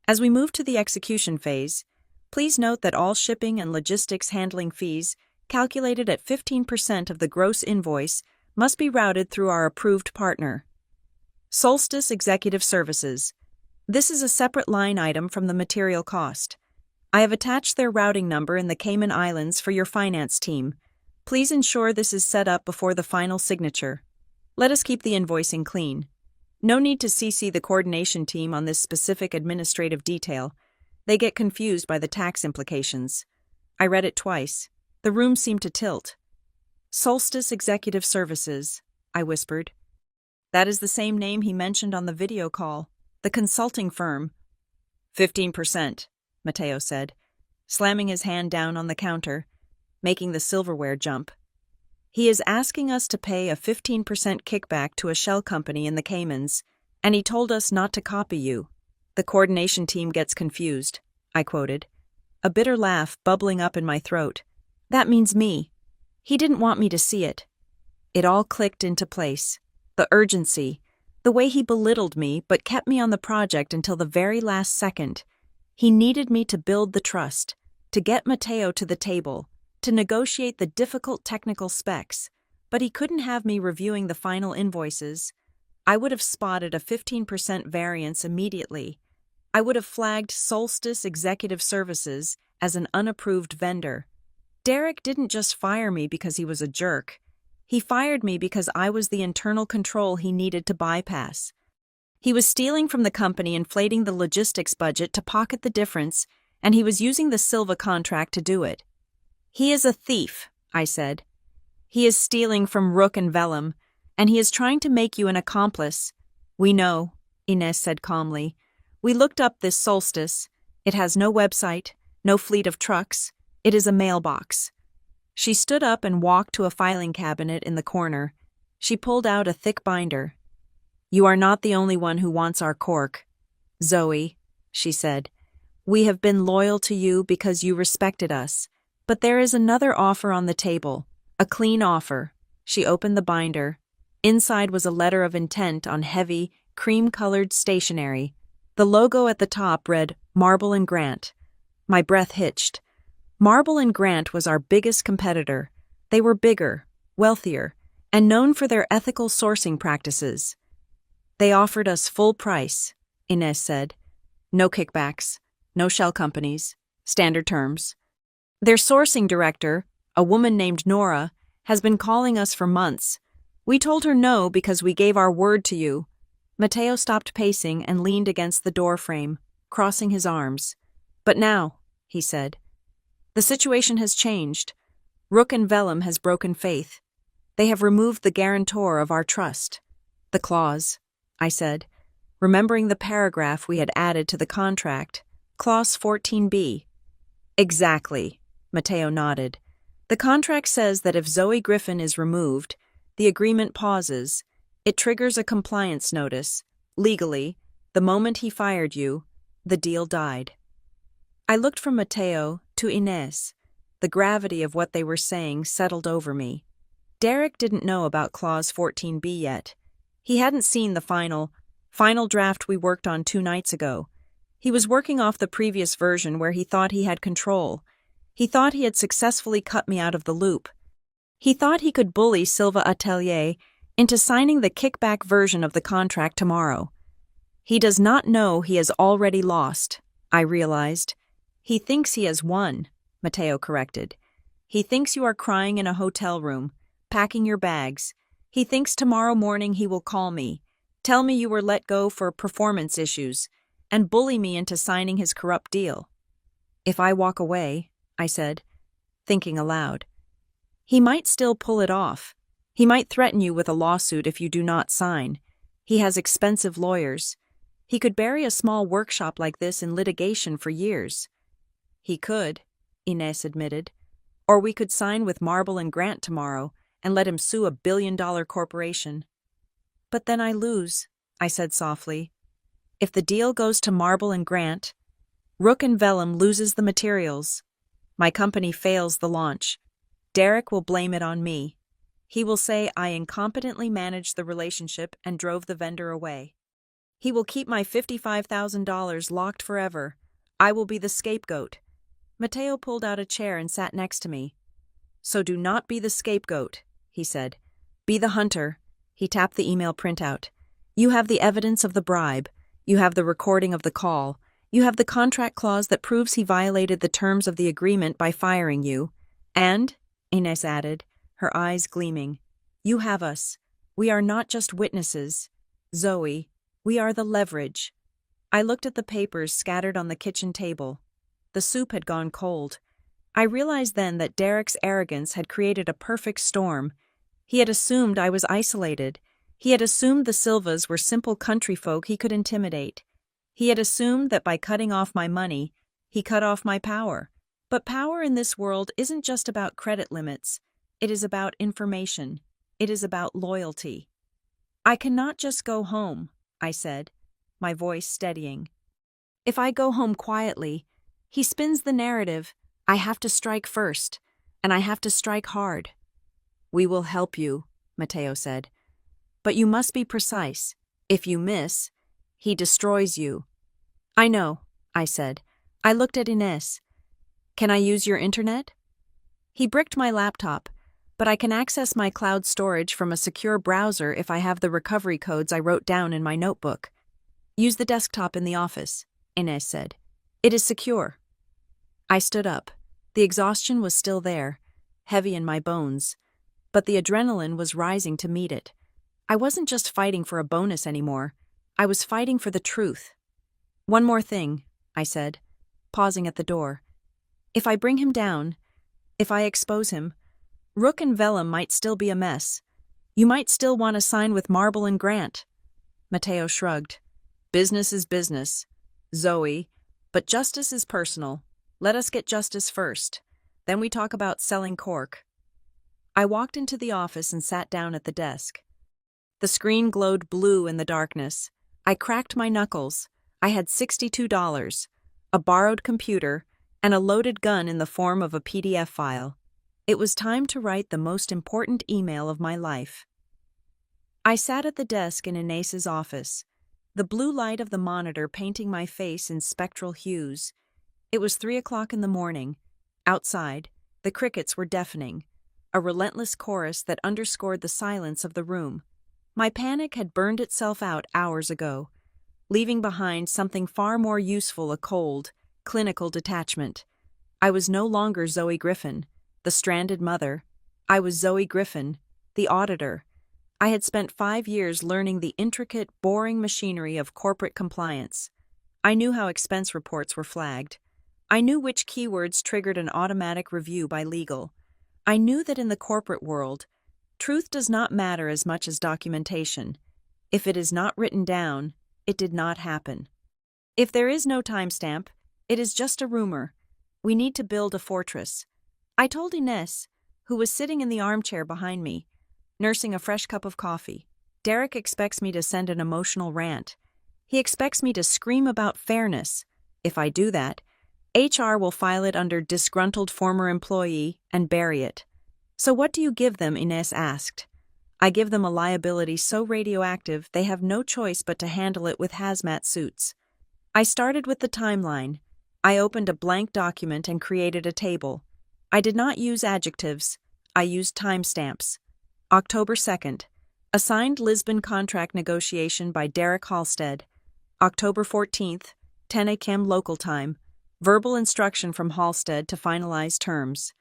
As we move to the execution phase, please note that all shipping and logistics handling fees, calculated at 15% of the gross invoice, must be routed through our approved partner. Solstice Executive Services. This is a separate line item from the material cost. I have attached their routing number in the Cayman Islands for your finance team. Please ensure this is set up before the final signature. Let us keep the invoicing clean. No need to CC the coordination team on this specific administrative detail. They get confused by the tax implications. I read it twice. The room seemed to tilt. Solstice Executive Services, I whispered. That is the same name he mentioned on the video call. The consulting firm. 15%, Mateo said, slamming his hand down on the counter, making the silverware jump. He is asking us to pay a 15% kickback to a shell company in the Caymans, and he told us not to copy you. The coordination team gets confused, I quoted, a bitter laugh bubbling up in my throat. That means me. He didn't want me to see it. It all clicked into place. The urgency, The way he belittled me but kept me on the project until the very last second. He needed me to build the trust, to get Matteo to the table, to negotiate the difficult technical specs, but he couldn't have me reviewing the final invoices. I would have spotted a 15% variance immediately. I would have flagged Solstice Executive Services as an unapproved vendor. Derek didn't just fire me because he was a jerk. He fired me because I was the internal control he needed to bypass. He was stealing from the company, inflating the logistics budget to pocket the difference, and he was using the Silva contract to do it. He is a thief, I said. He is stealing from Rook and Vellum, and he is trying to make you an accomplice. We know, Inez said calmly. We looked up this Solstice. It has no website, no fleet of trucks. It is a mailbox. She stood up and walked to a filing cabinet in the corner. She pulled out a thick binder. You are not the only one who wants our cork, Zoe, she said. We have been loyal to you because you respected us. But there is another offer on the table, a clean offer. She opened the binder. Inside was a letter of intent on heavy, cream-colored stationery. The logo at the top read Marble and Grant. My breath hitched. Marble and Grant was our biggest competitor. They were bigger, wealthier, and known for their ethical sourcing practices. They offered us full price, Inez said. No kickbacks, no shell companies, standard terms. Their sourcing director, a woman named Nora, has been calling us for months. We told her no because we gave our word to you. Matteo stopped pacing and leaned against the door frame, crossing his arms. But now, he said, the situation has changed. Rook and Vellum has broken faith. They have removed the guarantor of our trust. The clause, I said, remembering the paragraph we had added to the contract, Clause 14b. Exactly, Matteo nodded. The contract says that if Zoe Griffin is removed, the agreement pauses. It triggers a compliance notice. Legally, the moment he fired you, the deal died. I looked from Matteo to Inez. The gravity of what they were saying settled over me. Derek didn't know about Clause 14b yet. He hadn't seen the final draft we worked on 2 nights ago. He was working off the previous version where he thought he had control. He thought he had successfully cut me out of the loop. He thought he could bully Silva Atelier into signing the kickback version of the contract tomorrow. He does not know he has already lost, I realized. He thinks he has won, Matteo corrected. He thinks you are crying in a hotel room, packing your bags. He thinks tomorrow morning he will call me, tell me you were let go for performance issues, and bully me into signing his corrupt deal. If I walk away, I said, thinking aloud, he might still pull it off. He might threaten you with a lawsuit if you do not sign. He has expensive lawyers. He could bury a small workshop like this in litigation for years. He could, Inez admitted. Or we could sign with Marble and Grant tomorrow and let him sue a billion-dollar corporation. But then I lose, I said softly. If the deal goes to Marble and Grant, Rook and Vellum loses the materials. My company fails the launch. Derek will blame it on me. He will say I incompetently managed the relationship and drove the vendor away. He will keep my $55,000 locked forever. I will be the scapegoat. Matteo pulled out a chair and sat next to me. So do not be the scapegoat, he said. Be the hunter. He tapped the email printout. You have the evidence of the bribe. You have the recording of the call. You have the contract clause that proves he violated the terms of the agreement by firing you. And, Inez added, her eyes gleaming, you have us. We are not just witnesses. Zoe, we are the leverage. I looked at the papers scattered on the kitchen table. The soup had gone cold. I realized then that Derek's arrogance had created a perfect storm. He had assumed I was isolated. He had assumed the Silvas were simple country folk he could intimidate. He had assumed that by cutting off my money, he cut off my power. But power in this world isn't just about credit limits. It is about information. It is about loyalty. I cannot just go home, I said, my voice steadying. If I go home quietly, he spins the narrative. I have to strike first, and I have to strike hard. We will help you, Matteo said. But you must be precise. If you miss, he destroys you. I know, I said. I looked at Ines. Can I use your internet? He bricked my laptop, but I can access my cloud storage from a secure browser if I have the recovery codes I wrote down in my notebook. Use the desktop in the office, Ines said. It is secure. I stood up. The exhaustion was still there, heavy in my bones, but the adrenaline was rising to meet it. I wasn't just fighting for a bonus anymore. I was fighting for the truth. One more thing, I said, pausing at the door. If I bring him down, if I expose him, Rook and Vellum might still be a mess. You might still want to sign with Marble and Grant. Matteo shrugged. Business is business, Zoe, but justice is personal. Let us get justice first. Then we talk about selling cork. I walked into the office and sat down at the desk. The screen glowed blue in the darkness. I cracked my knuckles. I had $62, a borrowed computer, and a loaded gun in the form of a PDF file. It was time to write the most important email of my life. I sat at the desk in Ines's office, the blue light of the monitor painting my face in spectral hues. It was 3 o'clock in the morning. Outside, the crickets were deafening, a relentless chorus that underscored the silence of the room. My panic had burned itself out hours ago, leaving behind something far more useful: a cold, clinical detachment. I was no longer Zoe Griffin, the stranded mother. I was Zoe Griffin, the auditor. I had spent 5 years learning the intricate, boring machinery of corporate compliance. I knew how expense reports were flagged. I knew which keywords triggered an automatic review by legal. I knew that in the corporate world, truth does not matter as much as documentation. If it is not written down, it did not happen. If there is no timestamp, it is just a rumor. We need to build a fortress. I told Ines, who was sitting in the armchair behind me, nursing a fresh cup of coffee. Derek expects me to send an emotional rant. He expects me to scream about fairness. If I do that, HR will file it under disgruntled former employee and bury it. So what do you give them? Ines asked. I give them a liability so radioactive they have no choice but to handle it with hazmat suits. I started with the timeline. I opened a blank document and created a table. I did not use adjectives. I used timestamps. October 2nd. Assigned Lisbon contract negotiation by Derek Halstead. October 14th, 10 a.m. local time. Verbal instruction from Halstead to finalize terms.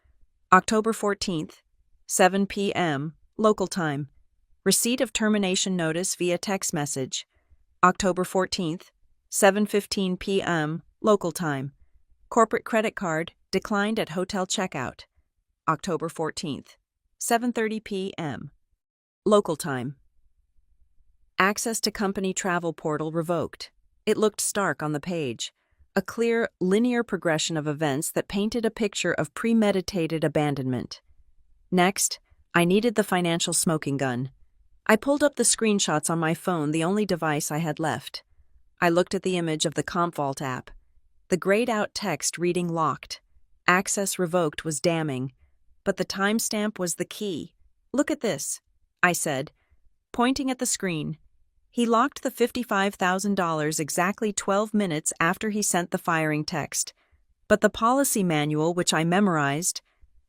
October 14th, 7 p.m. local time. Receipt of termination notice via text message. October 14th, 7:15 p.m. local time. Corporate credit card declined at hotel checkout. October 14th, 7:30 p.m. local time. Access to company travel portal revoked. It looked stark on the page. A clear, linear progression of events that painted a picture of premeditated abandonment. Next, I needed the financial smoking gun. I pulled up the screenshots on my phone, the only device I had left. I looked at the image of the CompVault app. The grayed-out text reading locked. Access revoked was damning, but the timestamp was the key. Look at this, I said, pointing at the screen. He locked the $55,000 exactly 12 minutes after he sent the firing text. But the policy manual, which I memorized,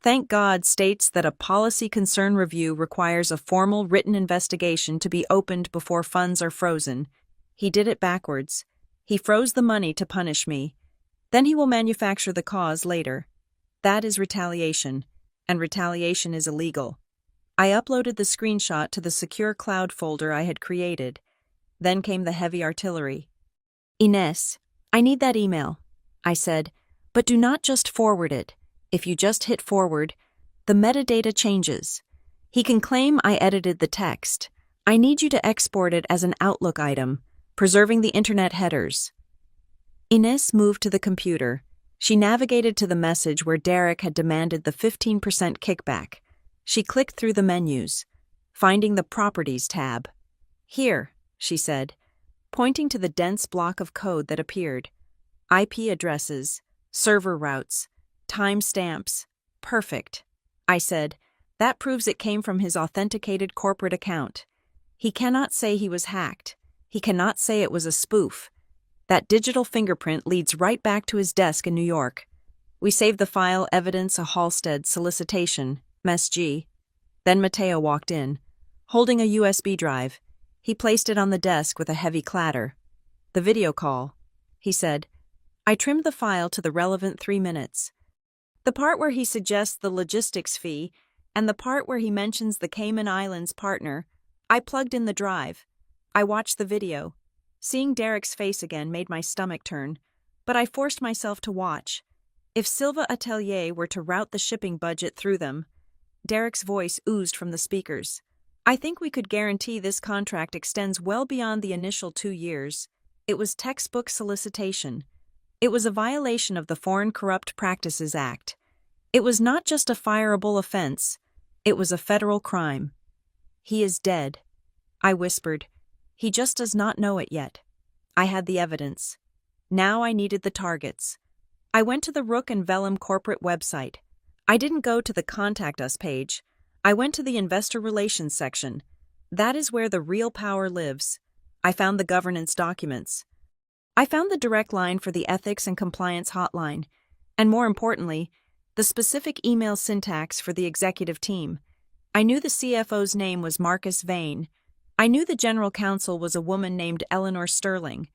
thank God, states that a policy concern review requires a formal written investigation to be opened before funds are frozen. He did it backwards. He froze the money to punish me. Then he will manufacture the cause later. That is retaliation, and retaliation is illegal. I uploaded the screenshot to the secure cloud folder I had created. Then came the heavy artillery. Ines, I need that email, I said, but do not just forward it. If you just hit forward, the metadata changes. He can claim I edited the text. I need you to export it as an Outlook item, preserving the internet headers. Ines moved to the computer. She navigated to the message where Derek had demanded the 15% kickback. She clicked through the menus, finding the Properties tab. Here, she said, pointing to the dense block of code that appeared. IP addresses, server routes, timestamps. Perfect. I said, that proves it came from his authenticated corporate account. He cannot say he was hacked. He cannot say it was a spoof. That digital fingerprint leads right back to his desk in New York. We saved the file evidence a Halstead solicitation, Mess G. Then Mateo walked in, holding a USB drive. He placed it on the desk with a heavy clatter. The video call, he said. I trimmed the file to the relevant 3 minutes. The part where he suggests the logistics fee and the part where he mentions the Cayman Islands partner, I plugged in the drive. I watched the video. Seeing Derek's face again made my stomach turn, but I forced myself to watch. If Silva Atelier were to route the shipping budget through them, Derek's voice oozed from the speakers. I think we could guarantee this contract extends well beyond the initial 2 years. It was textbook solicitation. It was a violation of the Foreign Corrupt Practices Act. It was not just a fireable offense. It was a federal crime. He is dead, I whispered. He just does not know it yet. I had the evidence. Now I needed the targets. I went to the Rook and Vellum corporate website. I didn't go to the Contact Us page. I went to the Investor Relations section. That is where the real power lives. I found the governance documents. I found the direct line for the Ethics and Compliance hotline, and more importantly, the specific email syntax for the executive team. I knew the CFO's name was Marcus Vane. I knew the general counsel was a woman named Eleanor Sterling.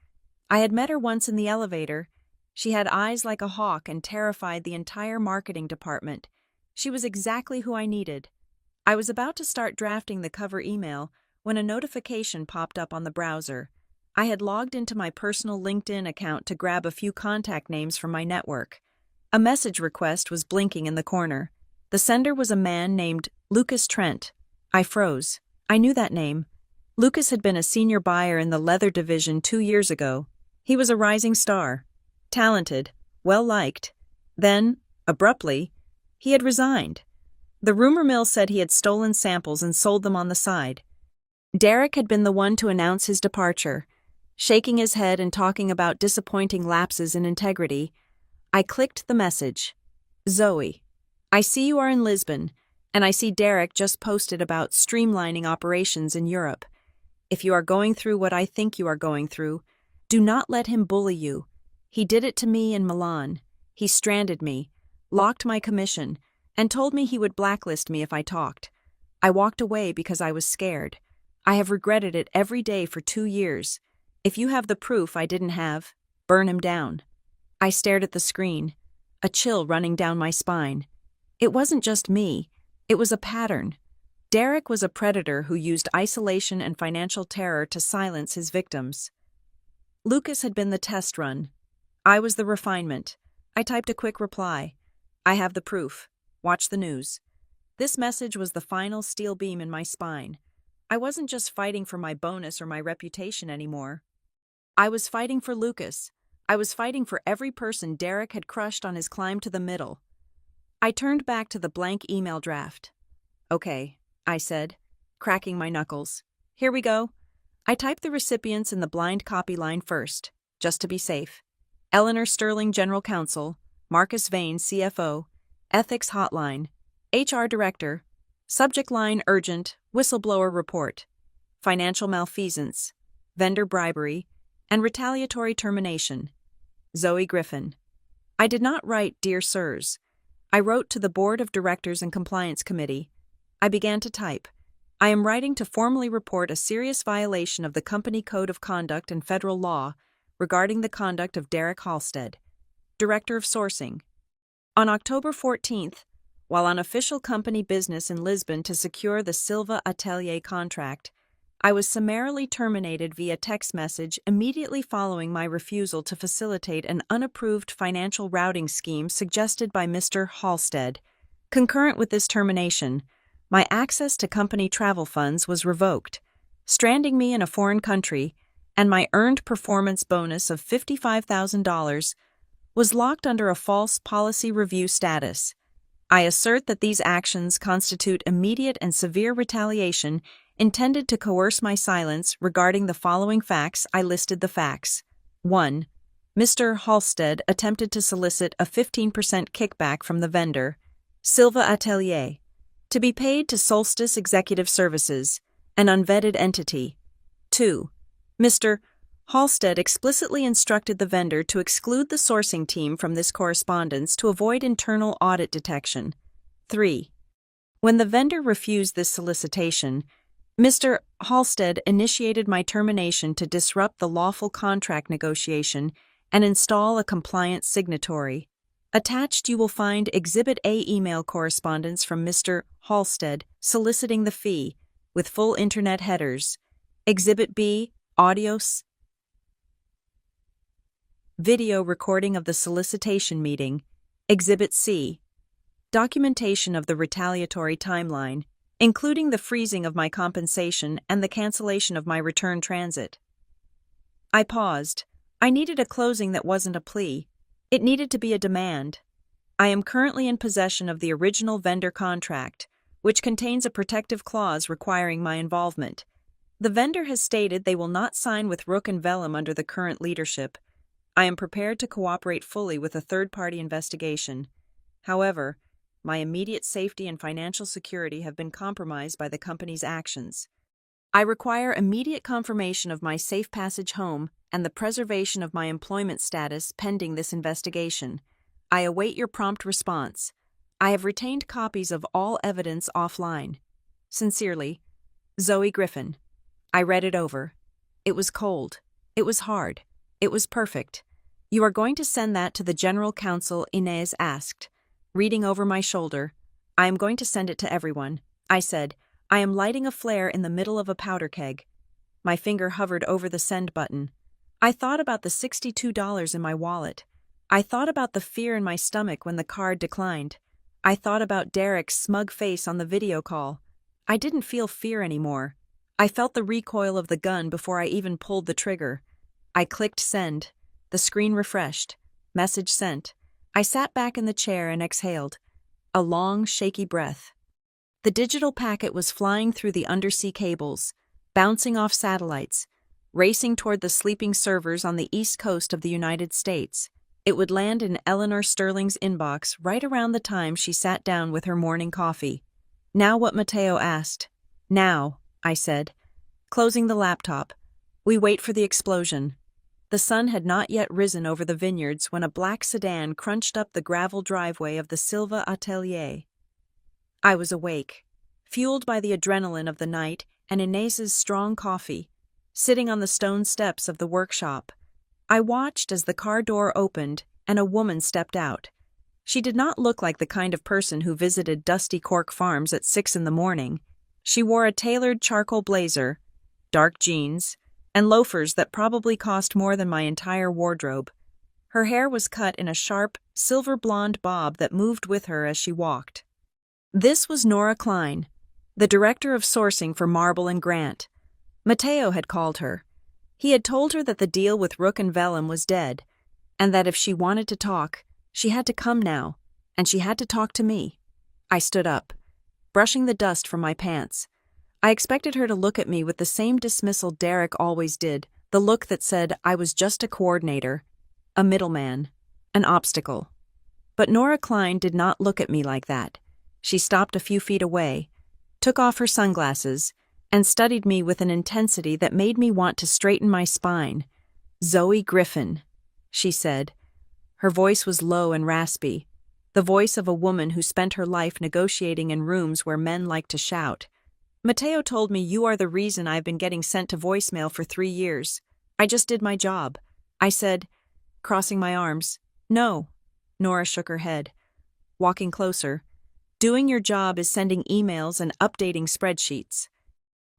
I had met her once in the elevator. She had eyes like a hawk and terrified the entire marketing department. She was exactly who I needed. I was about to start drafting the cover email when a notification popped up on the browser. I had logged into my personal LinkedIn account to grab a few contact names from my network. A message request was blinking in the corner. The sender was a man named Lucas Trent. I froze. I knew that name. Lucas had been a senior buyer in the leather division 2 years ago. He was a rising star. Talented, well-liked. Then, abruptly, he had resigned. The rumor mill said he had stolen samples and sold them on the side. Derek had been the one to announce his departure. Shaking his head and talking about disappointing lapses in integrity, I clicked the message. Zoe, I see you are in Lisbon, and I see Derek just posted about streamlining operations in Europe. If you are going through what I think you are going through, do not let him bully you. He did it to me in Milan. He stranded me, locked my commission, and told me he would blacklist me if I talked. I walked away because I was scared. I have regretted it every day for 2 years. If you have the proof I didn't have, burn him down. I stared at the screen, a chill running down my spine. It wasn't just me. It was a pattern. Derek was a predator who used isolation and financial terror to silence his victims. Lucas had been the test run. I was the refinement. I typed a quick reply. I have the proof. Watch the news. This message was the final steel beam in my spine. I wasn't just fighting for my bonus or my reputation anymore. I was fighting for Lucas. I was fighting for every person Derek had crushed on his climb to the middle. I turned back to the blank email draft. Okay, I said, cracking my knuckles. Here we go. I typed the recipients in the blind copy line first, just to be safe. Eleanor Sterling, General Counsel, Marcus Vane, CFO, Ethics Hotline, HR Director, Subject line urgent, whistleblower report, financial malfeasance, vendor bribery, and retaliatory termination. Zoe Griffin. I did not write Dear Sirs. I wrote to the Board of Directors and Compliance Committee. I began to type. I am writing to formally report a serious violation of the Company Code of Conduct and federal law regarding the conduct of Derek Halstead, Director of Sourcing. On October 14th, while on official company business in Lisbon to secure the Silva Atelier contract, I was summarily terminated via text message immediately following my refusal to facilitate an unapproved financial routing scheme suggested by Mr. Halstead. Concurrent with this termination, my access to company travel funds was revoked, stranding me in a foreign country, and my earned performance bonus of $55,000 was locked under a false policy review status. I assert that these actions constitute immediate and severe retaliation intended to coerce my silence regarding the following facts. I listed the facts. 1. Mr. Halstead attempted to solicit a 15% kickback from the vendor, Silva Atelier, to be paid to Solstice Executive Services, an unvetted entity. 2. Mr. Halstead explicitly instructed the vendor to exclude the sourcing team from this correspondence to avoid internal audit detection. 3. When the vendor refused this solicitation, Mr. Halstead initiated my termination to disrupt the lawful contract negotiation and install a compliant signatory. Attached you will find Exhibit A email correspondence from Mr. Halstead soliciting the fee, with full internet headers. Exhibit B, video recording of the solicitation meeting. Exhibit C, documentation of the retaliatory timeline, including the freezing of my compensation and the cancellation of my return transit. I paused. I needed a closing that wasn't a plea. It needed to be a demand. I am currently in possession of the original vendor contract, which contains a protective clause requiring my involvement. The vendor has stated they will not sign with Rook and Vellum under the current leadership. I am prepared to cooperate fully with a third-party investigation. However, my immediate safety and financial security have been compromised by the company's actions. I require immediate confirmation of my safe passage home and the preservation of my employment status pending this investigation. I await your prompt response. I have retained copies of all evidence offline. Sincerely, Zoe Griffin. I read it over. It was cold. It was hard. It was perfect. You are going to send that to the General Counsel, Inez asked. Reading over my shoulder, I am going to send it to everyone. I said, I am lighting a flare in the middle of a powder keg. My finger hovered over the send button. I thought about the $62 in my wallet. I thought about the fear in my stomach when the card declined. I thought about Derek's smug face on the video call. I didn't feel fear anymore. I felt the recoil of the gun before I even pulled the trigger. I clicked send. The screen refreshed. Message sent. I sat back in the chair and exhaled. A long, shaky breath. The digital packet was flying through the undersea cables, bouncing off satellites, racing toward the sleeping servers on the east coast of the United States. It would land in Eleanor Sterling's inbox right around the time she sat down with her morning coffee. Now what Mateo asked. Now, I said. Closing the laptop. We wait for the explosion. The sun had not yet risen over the vineyards when a black sedan crunched up the gravel driveway of the Silva Atelier. I was awake, fueled by the adrenaline of the night and Inez's strong coffee, sitting on the stone steps of the workshop. I watched as the car door opened and a woman stepped out. She did not look like the kind of person who visited dusty Cork Farms at 6 a.m. She wore a tailored charcoal blazer, dark jeans, and loafers that probably cost more than my entire wardrobe. Her hair was cut in a sharp, silver-blonde bob that moved with her as she walked. This was Nora Klein, the director of sourcing for Marble and Grant. Mateo had called her. He had told her that the deal with Rook and Vellum was dead, and that if she wanted to talk, she had to come now, and she had to talk to me. I stood up, brushing the dust from my pants. I expected her to look at me with the same dismissal Derek always did, the look that said I was just a coordinator, a middleman, an obstacle. But Nora Klein did not look at me like that. She stopped a few feet away, took off her sunglasses, and studied me with an intensity that made me want to straighten my spine. Zoe Griffin, she said. Her voice was low and raspy, the voice of a woman who spent her life negotiating in rooms where men like to shout. Mateo told me you are the reason I've been getting sent to voicemail for 3 years. I just did my job. I said, crossing my arms. No. Nora shook her head. Walking closer. Doing your job is sending emails and updating spreadsheets.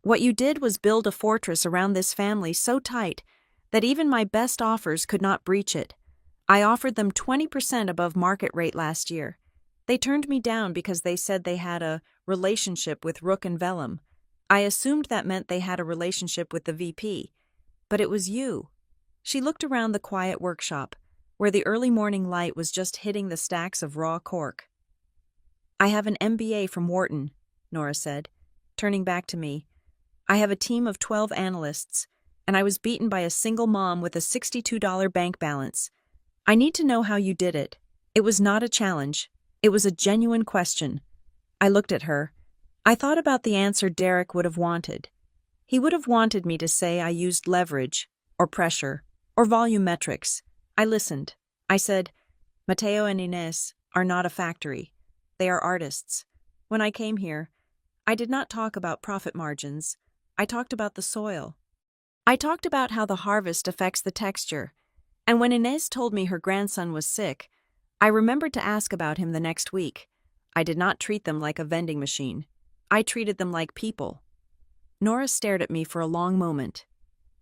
What you did was build a fortress around this family so tight that even my best offers could not breach it. I offered them 20% above market rate last year. They turned me down because they said they had a relationship with Rook and Vellum. I assumed that meant they had a relationship with the VP. But it was you. She looked around the quiet workshop, where the early morning light was just hitting the stacks of raw cork. I have an MBA from Wharton, Nora said, turning back to me. I have a team of 12 analysts, and I was beaten by a single mom with a $62 bank balance. I need to know how you did it. It was not a challenge. It was a genuine question. I looked at her. I thought about the answer Derek would have wanted. He would have wanted me to say I used leverage, or pressure, or volumetrics. I listened. I said, Mateo and Inés are not a factory. They are artists. When I came here, I did not talk about profit margins. I talked about the soil. I talked about how the harvest affects the texture. And when Inés told me her grandson was sick, I remembered to ask about him the next week. I did not treat them like a vending machine. I treated them like people. Nora stared at me for a long moment.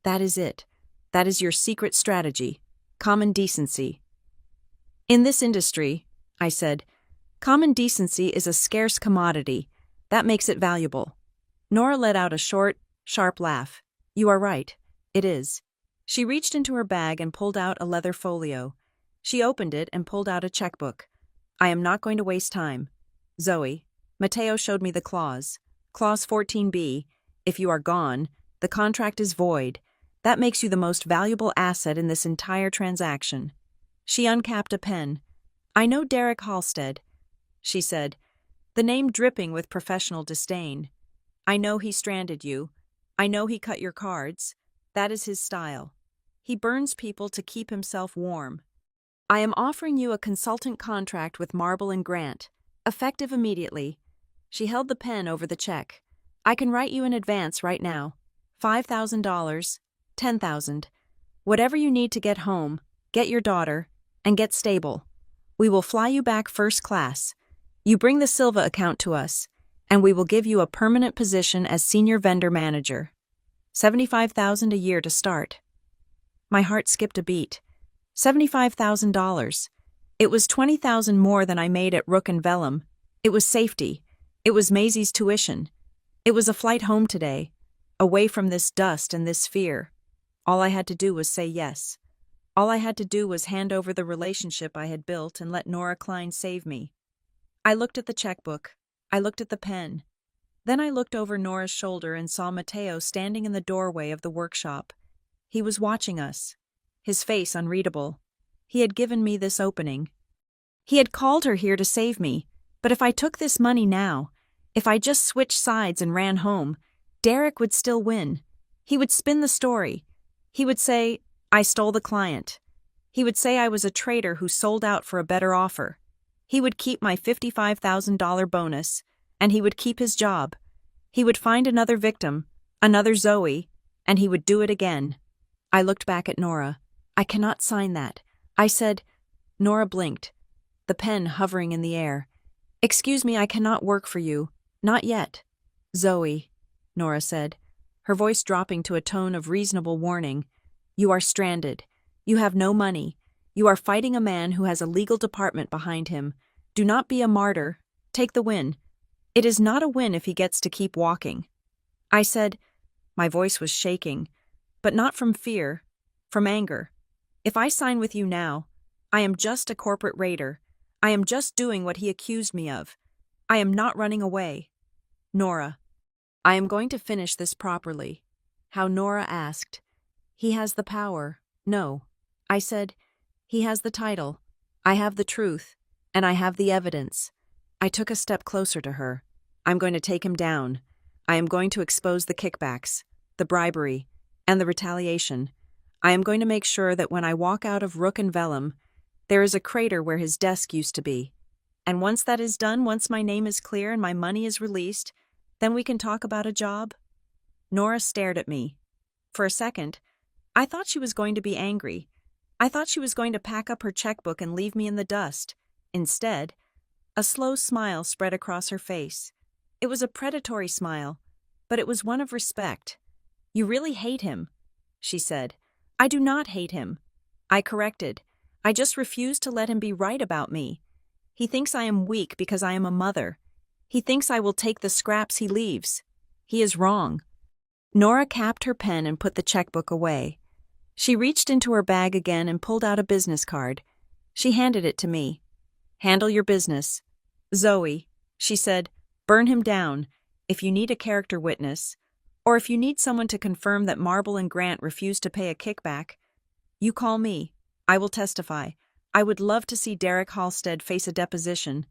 That is it. That is your secret strategy. Common decency. In this industry, I said, common decency is a scarce commodity. That makes it valuable. Nora let out a short, sharp laugh. You are right. It is. She reached into her bag and pulled out a leather folio. She opened it and pulled out a checkbook. I am not going to waste time. Zoe, Mateo showed me the clause. Clause 14b. If you are gone, the contract is void. That makes you the most valuable asset in this entire transaction. She uncapped a pen. I know Derek Halstead, she said, the name dripping with professional disdain. I know he stranded you. I know he cut your cards. That is his style. He burns people to keep himself warm. I am offering you a consultant contract with Marble and Grant, effective immediately. She held the pen over the check. I can write you in advance right now. $5,000, $10,000. Whatever you need to get home, get your daughter, and get stable. We will fly you back first class. You bring the Silva account to us, and we will give you a permanent position as senior vendor manager. $75,000 a year to start. My heart skipped a beat. $75,000. It was $20,000 more than I made at Rook and Vellum. It was safety. It was Maisie's tuition. It was a flight home today, away from this dust and this fear. All I had to do was say yes. All I had to do was hand over the relationship I had built and let Nora Klein save me. I looked at the checkbook. I looked at the pen. Then I looked over Nora's shoulder and saw Mateo standing in the doorway of the workshop. He was watching us, his face unreadable. He had given me this opening. He had called her here to save me, but if I took this money now, if I just switched sides and ran home, Derek would still win. He would spin the story. He would say, I stole the client. He would say I was a traitor who sold out for a better offer. He would keep my $55,000 bonus, and he would keep his job. He would find another victim, another Zoe, and he would do it again. I looked back at Nora. I cannot sign that. I said, Nora blinked, the pen hovering in the air. Excuse me, I cannot work for you. Not yet. Zoe, Nora said, her voice dropping to a tone of reasonable warning. You are stranded. You have no money. You are fighting a man who has a legal department behind him. Do not be a martyr. Take the win. It is not a win if he gets to keep walking. I said, my voice was shaking, but not from fear, from anger. If I sign with you now, I am just a corporate raider. I am just doing what he accused me of. I am not running away. Nora. I am going to finish this properly. How Nora asked. He has the power. No. I said, he has the title. I have the truth. And I have the evidence. I took a step closer to her. I'm going to take him down. I am going to expose the kickbacks, the bribery, and the retaliation. I am going to make sure that when I walk out of Rook and Vellum, there is a crater where his desk used to be. And once that is done, once my name is clear and my money is released, then we can talk about a job. Nora stared at me. For a second, I thought she was going to be angry. I thought she was going to pack up her checkbook and leave me in the dust. Instead, a slow smile spread across her face. It was a predatory smile, but it was one of respect. You really hate him, she said. I do not hate him. I corrected. I just refuse to let him be right about me. He thinks I am weak because I am a mother. He thinks I will take the scraps he leaves. He is wrong. Nora capped her pen and put the checkbook away. She reached into her bag again and pulled out a business card. She handed it to me. Handle your business. Zoe, she said, burn him down. If you need a character witness, or if you need someone to confirm that Marble and Grant refused to pay a kickback, you call me. I will testify. I would love to see Derek Halstead face a deposition.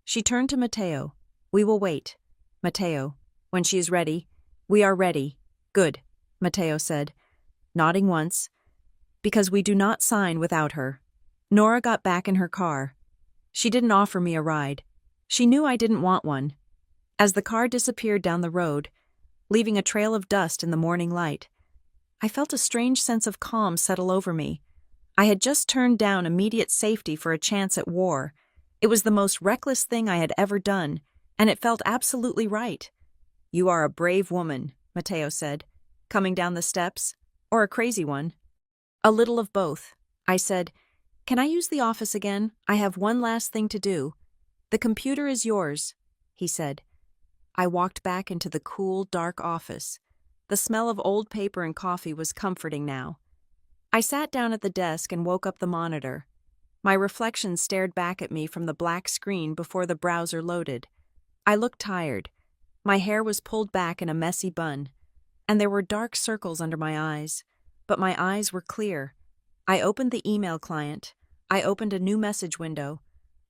She turned to Mateo. We will wait. Mateo, when she is ready. We are ready. Good, Matteo said, nodding once. Because we do not sign without her. Nora got back in her car. She didn't offer me a ride. She knew I didn't want one. As the car disappeared down the road, leaving a trail of dust in the morning light, I felt a strange sense of calm settle over me. I had just turned down immediate safety for a chance at war. It was the most reckless thing I had ever done, and it felt absolutely right. You are a brave woman, Matteo said, coming down the steps, or a crazy one. A little of both. I said, Can I use the office again? I have one last thing to do. The computer is yours, he said. I walked back into the cool, dark office. The smell of old paper and coffee was comforting now. I sat down at the desk and woke up the monitor. My reflection stared back at me from the black screen before the browser loaded. I looked tired. My hair was pulled back in a messy bun, and there were dark circles under my eyes, but my eyes were clear. I opened the email client. I opened a new message window.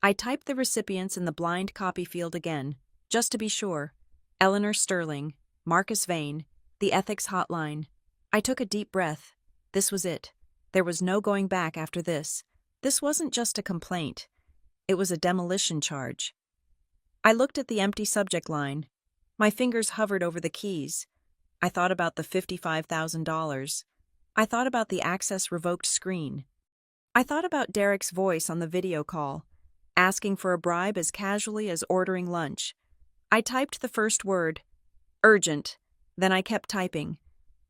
I typed the recipients in the blind copy field again, just to be sure. Eleanor Sterling, Marcus Vane, the ethics hotline. I took a deep breath. This was it. There was no going back after this. This wasn't just a complaint. It was a demolition charge. I looked at the empty subject line. My fingers hovered over the keys. I thought about the $55,000. I thought about the access revoked screen. I thought about Derek's voice on the video call, asking for a bribe as casually as ordering lunch. I typed the first word, urgent, then I kept typing.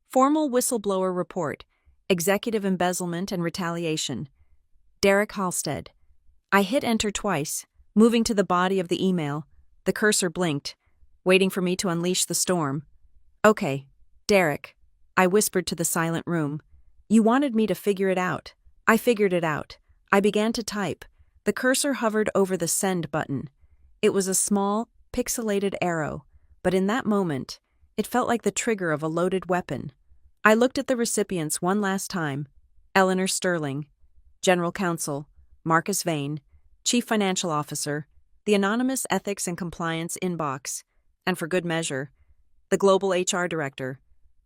Formal whistleblower report, executive embezzlement and retaliation. Derek Halstead. I hit enter twice, moving to the body of the email. The cursor blinked, waiting for me to unleash the storm. Okay, Derek, I whispered to the silent room. You wanted me to figure it out. I figured it out. I began to type. The cursor hovered over the send button. It was a small, pixelated arrow, but in that moment, it felt like the trigger of a loaded weapon. I looked at the recipients one last time. Eleanor Sterling, General Counsel, Marcus Vane, Chief Financial Officer, the anonymous Ethics and Compliance inbox, and for good measure, the Global HR Director.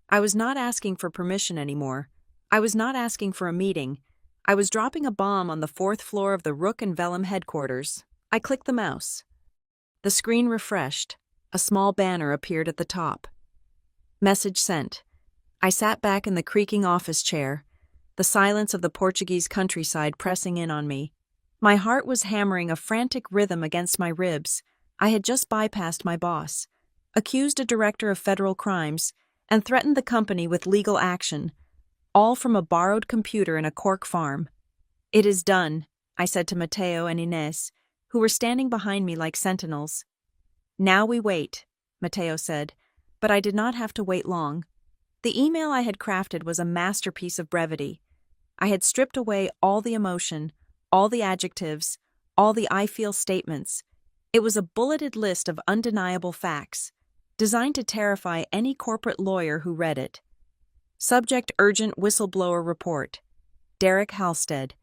I was not asking for permission anymore. I was not asking for a meeting. I was dropping a bomb on the 4th floor of the Rook and Vellum headquarters. I clicked the mouse. The screen refreshed. A small banner appeared at the top. Message sent. I sat back in the creaking office chair, the silence of the Portuguese countryside pressing in on me. My heart was hammering a frantic rhythm against my ribs. I had just bypassed my boss, accused a director of federal crimes, and threatened the company with legal action, all from a borrowed computer in a Cork farm. It is done, I said to Matteo and Inés, who were standing behind me like sentinels. Now we wait, Matteo said, but I did not have to wait long. The email I had crafted was a masterpiece of brevity. I had stripped away all the emotion, all the adjectives, all the I feel statements. It was a bulleted list of undeniable facts, designed to terrify any corporate lawyer who read it. Subject: urgent whistleblower report. Derek Halstead.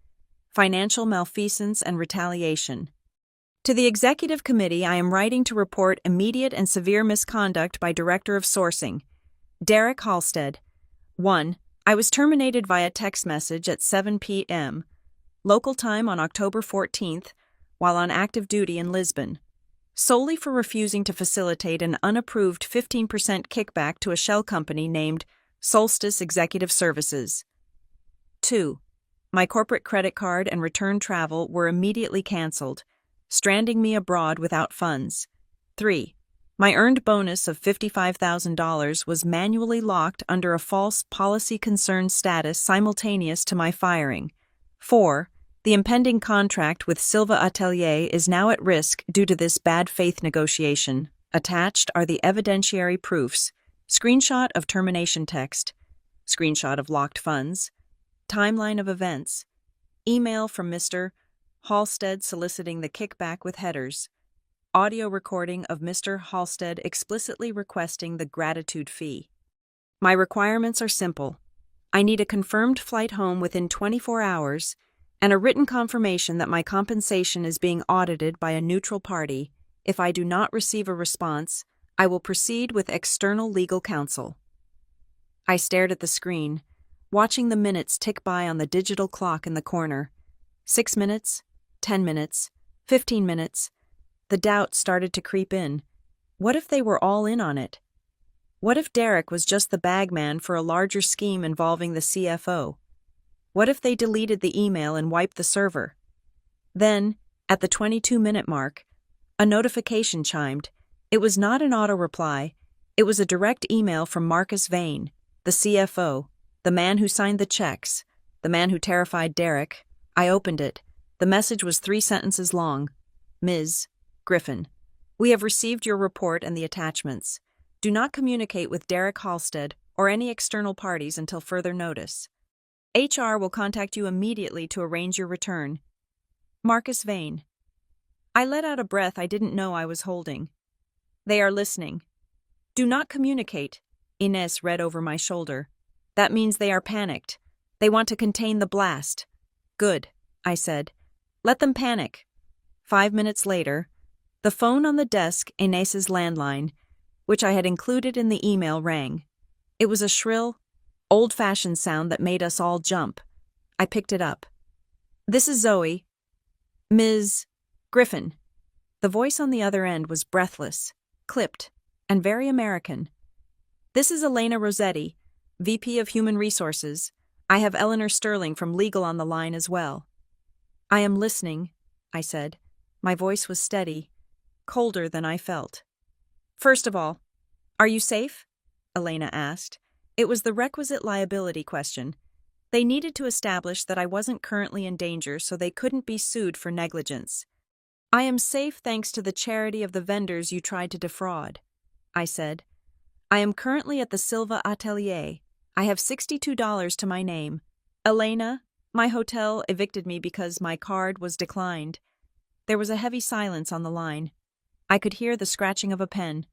Financial malfeasance and retaliation. To the Executive Committee, I am writing to report immediate and severe misconduct by Director of Sourcing, Derek Halstead. 1. I was terminated via text message at 7 p.m. local time on October 14th while on active duty in Lisbon, solely for refusing to facilitate an unapproved 15% kickback to a shell company named Solstice Executive Services. 2. My corporate credit card and return travel were immediately canceled, stranding me abroad without funds. 3. My earned bonus of $55,000 was manually locked under a false policy concern status simultaneous to my firing. 4. The impending contract with Silva Atelier is now at risk due to this bad faith negotiation. Attached are the evidentiary proofs: screenshot of termination text, screenshot of locked funds, timeline of events, email from Mr. Halstead soliciting the kickback with headers, audio recording of Mr. Halstead explicitly requesting the gratitude fee. My requirements are simple. I need a confirmed flight home within 24 hours and a written confirmation that my compensation is being audited by a neutral party. If I do not receive a response, I will proceed with external legal counsel. I stared at the screen, watching the minutes tick by on the digital clock in the corner. 6 minutes, 10 minutes, 15 minutes. The doubt started to creep in. What if they were all in on it? What if Derek was just the bagman for a larger scheme involving the CFO? What if they deleted the email and wiped the server? Then, at the 22-minute mark, a notification chimed. It was not an auto-reply. It was a direct email from Marcus Vane, the CFO, the man who signed the checks, the man who terrified Derek. I opened it. The message was 3 sentences long. Ms. Griffin, we have received your report and the attachments. Do not communicate with Derek Halstead or any external parties until further notice. HR will contact you immediately to arrange your return. Marcus Vane. I let out a breath I didn't know I was holding. They are listening. Do not communicate, Ines read over my shoulder. That means they are panicked. They want to contain the blast. Good, I said. Let them panic. 5 minutes later, the phone on the desk, Ines's landline, which I had included in the email, rang. It was a shrill, old-fashioned sound that made us all jump. I picked it up. This is Zoe. Ms. Griffin. The voice on the other end was breathless, clipped, and very American. This is Elena Rossetti, VP of Human Resources. I have Eleanor Sterling from Legal on the line as well. I am listening, I said. My voice was steady, colder than I felt. First of all, are you safe? Elena asked. It was the requisite liability question. They needed to establish that I wasn't currently in danger so they couldn't be sued for negligence. I am safe thanks to the charity of the vendors you tried to defraud, I said. I am currently at the Silva Atelier. I have $62 to my name. Elena, my hotel evicted me because my card was declined. There was a heavy silence on the line. I could hear the scratching of a pen.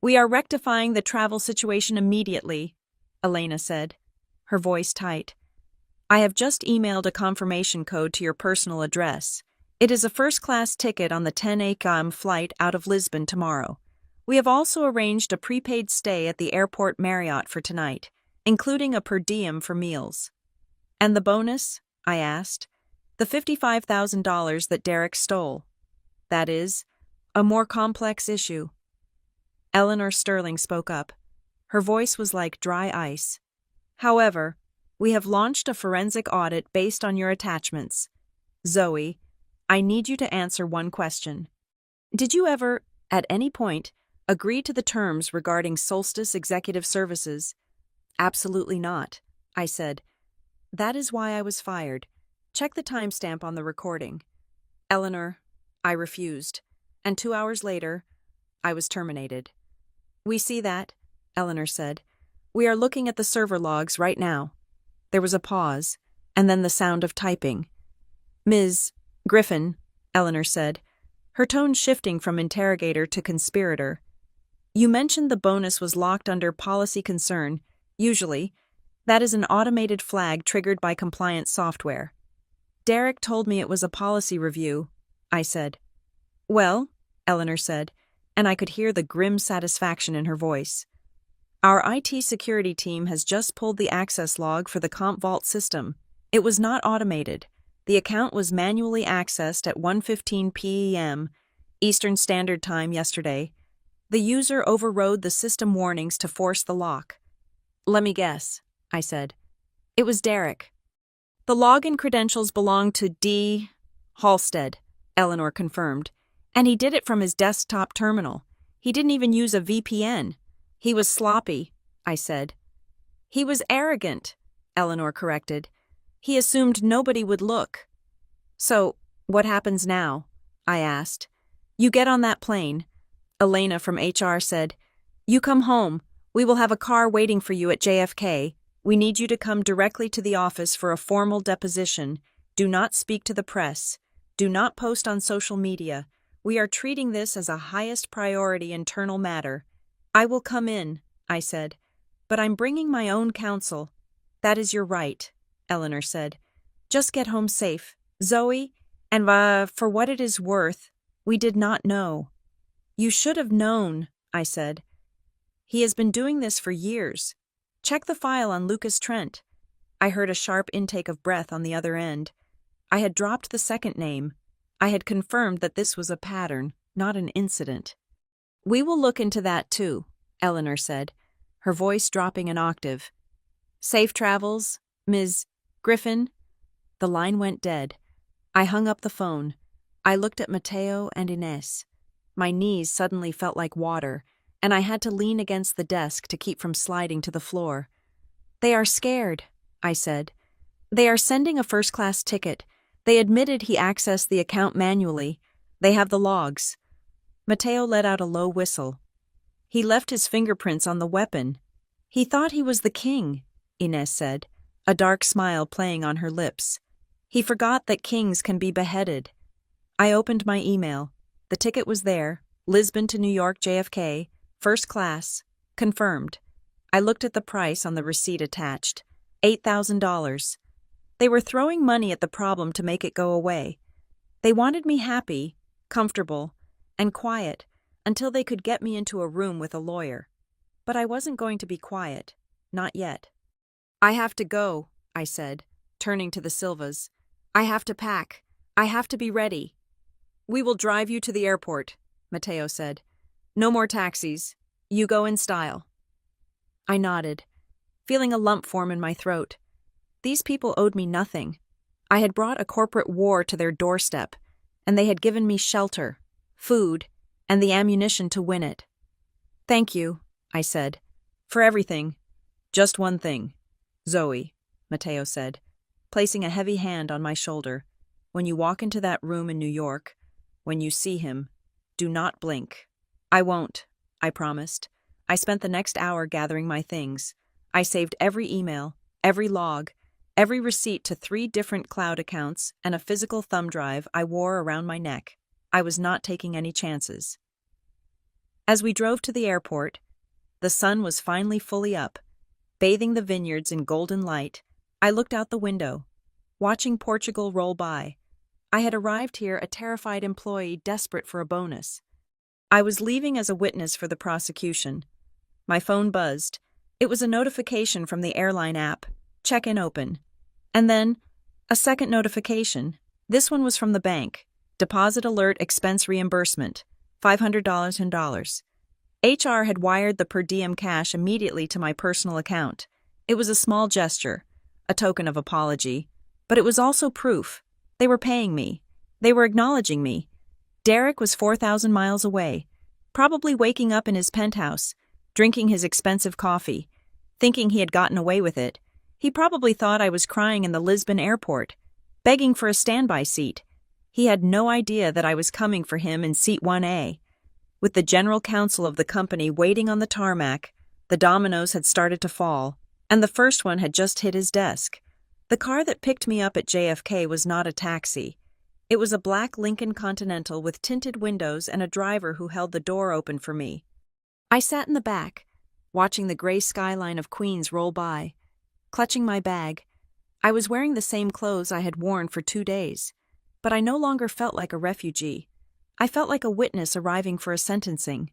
We are rectifying the travel situation immediately, Elena said, her voice tight. I have just emailed a confirmation code to your personal address. It is a first-class ticket on the 10 a.m. flight out of Lisbon tomorrow. We have also arranged a prepaid stay at the airport Marriott for tonight, including a per diem for meals. And the bonus? I asked. The $55,000 that Derek stole. That is, a more complex issue. Eleanor Sterling spoke up. Her voice was like dry ice. However, we have launched a forensic audit based on your attachments. Zoe, I need you to answer one question. Did you ever, at any point, agree to the terms regarding Solstice Executive Services? Absolutely not, I said. That is why I was fired. Check the timestamp on the recording. Eleanor, I refused. And 2 hours later, I was terminated. We see that, Eleanor said. We are looking at the server logs right now. There was a pause, and then the sound of typing. Ms. Griffin, Eleanor said, her tone shifting from interrogator to conspirator. You mentioned the bonus was locked under policy concern. Usually, that is an automated flag triggered by compliance software. Derek told me it was a policy review, I said. Well, Eleanor said, and I could hear the grim satisfaction in her voice. Our IT security team has just pulled the access log for the Comp Vault system. It was not automated. The account was manually accessed at 1:15 p.m. Eastern Standard Time yesterday. The user overrode the system warnings to force the lock. Let me guess, I said. It was Derek. The login credentials belong to D. Halstead, Eleanor confirmed, and he did it from his desktop terminal. He didn't even use a VPN. He was sloppy, I said. He was arrogant, Eleanor corrected. He assumed nobody would look. So, what happens now? I asked. You get on that plane. Elena from HR said, You come home. We will have a car waiting for you at JFK. We need you to come directly to the office for a formal deposition. Do not speak to the press. Do not post on social media. We are treating this as a highest priority internal matter. I will come in, I said, but I'm bringing my own counsel. That is your right, Eleanor said. Just get home safe, Zoe, and for what it is worth, we did not know. You should have known, I said. He has been doing this for years. Check the file on Lucas Trent. I heard a sharp intake of breath on the other end. I had dropped the second name. I had confirmed that this was a pattern, not an incident. We will look into that too, Eleanor said, her voice dropping an octave. Safe travels, Ms. Griffin? The line went dead. I hung up the phone. I looked at Mateo and Ines. My knees suddenly felt like water, and I had to lean against the desk to keep from sliding to the floor. They are scared, I said. They are sending a first-class ticket. They admitted he accessed the account manually. They have the logs. Mateo let out a low whistle. He left his fingerprints on the weapon. He thought he was the king, Ines said, a dark smile playing on her lips. He forgot that kings can be beheaded. I opened my email. The ticket was there, Lisbon to New York JFK, first class, confirmed. I looked at the price on the receipt attached, $8,000. They were throwing money at the problem to make it go away. They wanted me happy, comfortable, and quiet until they could get me into a room with a lawyer. But I wasn't going to be quiet, not yet. I have to go, I said, turning to the Silvas. I have to pack. I have to be ready. We will drive you to the airport, Mateo said. No more taxis. You go in style. I nodded, feeling a lump form in my throat. These people owed me nothing. I had brought a corporate war to their doorstep, and they had given me shelter, food, and the ammunition to win it. Thank you, I said, for everything. Just one thing. Zoe, Mateo said, placing a heavy hand on my shoulder. When you walk into that room in New York, when you see him, do not blink. I won't, I promised. I spent the next hour gathering my things. I saved every email, every log, every receipt to 3 different cloud accounts and a physical thumb drive I wore around my neck. I was not taking any chances. As we drove to the airport, the sun was finally fully up, bathing the vineyards in golden light. I looked out the window, watching Portugal roll by. I had arrived here a terrified employee desperate for a bonus. I was leaving as a witness for the prosecution. My phone buzzed. It was a notification from the airline app. Check-in open. And then, a second notification. This one was from the bank. Deposit alert expense reimbursement. $500 in dollars. HR had wired the per diem cash immediately to my personal account. It was a small gesture, a token of apology, but it was also proof. They were paying me. They were acknowledging me. Derek was 4,000 miles away, probably waking up in his penthouse, drinking his expensive coffee, thinking he had gotten away with it. He probably thought I was crying in the Lisbon airport, begging for a standby seat. He had no idea that I was coming for him in seat 1A. With the general counsel of the company waiting on the tarmac, the dominoes had started to fall, and the first one had just hit his desk. The car that picked me up at JFK was not a taxi. It was a black Lincoln Continental with tinted windows and a driver who held the door open for me. I sat in the back, watching the gray skyline of Queens roll by. Clutching my bag, I was wearing the same clothes I had worn for 2 days, but I no longer felt like a refugee. I felt like a witness arriving for a sentencing.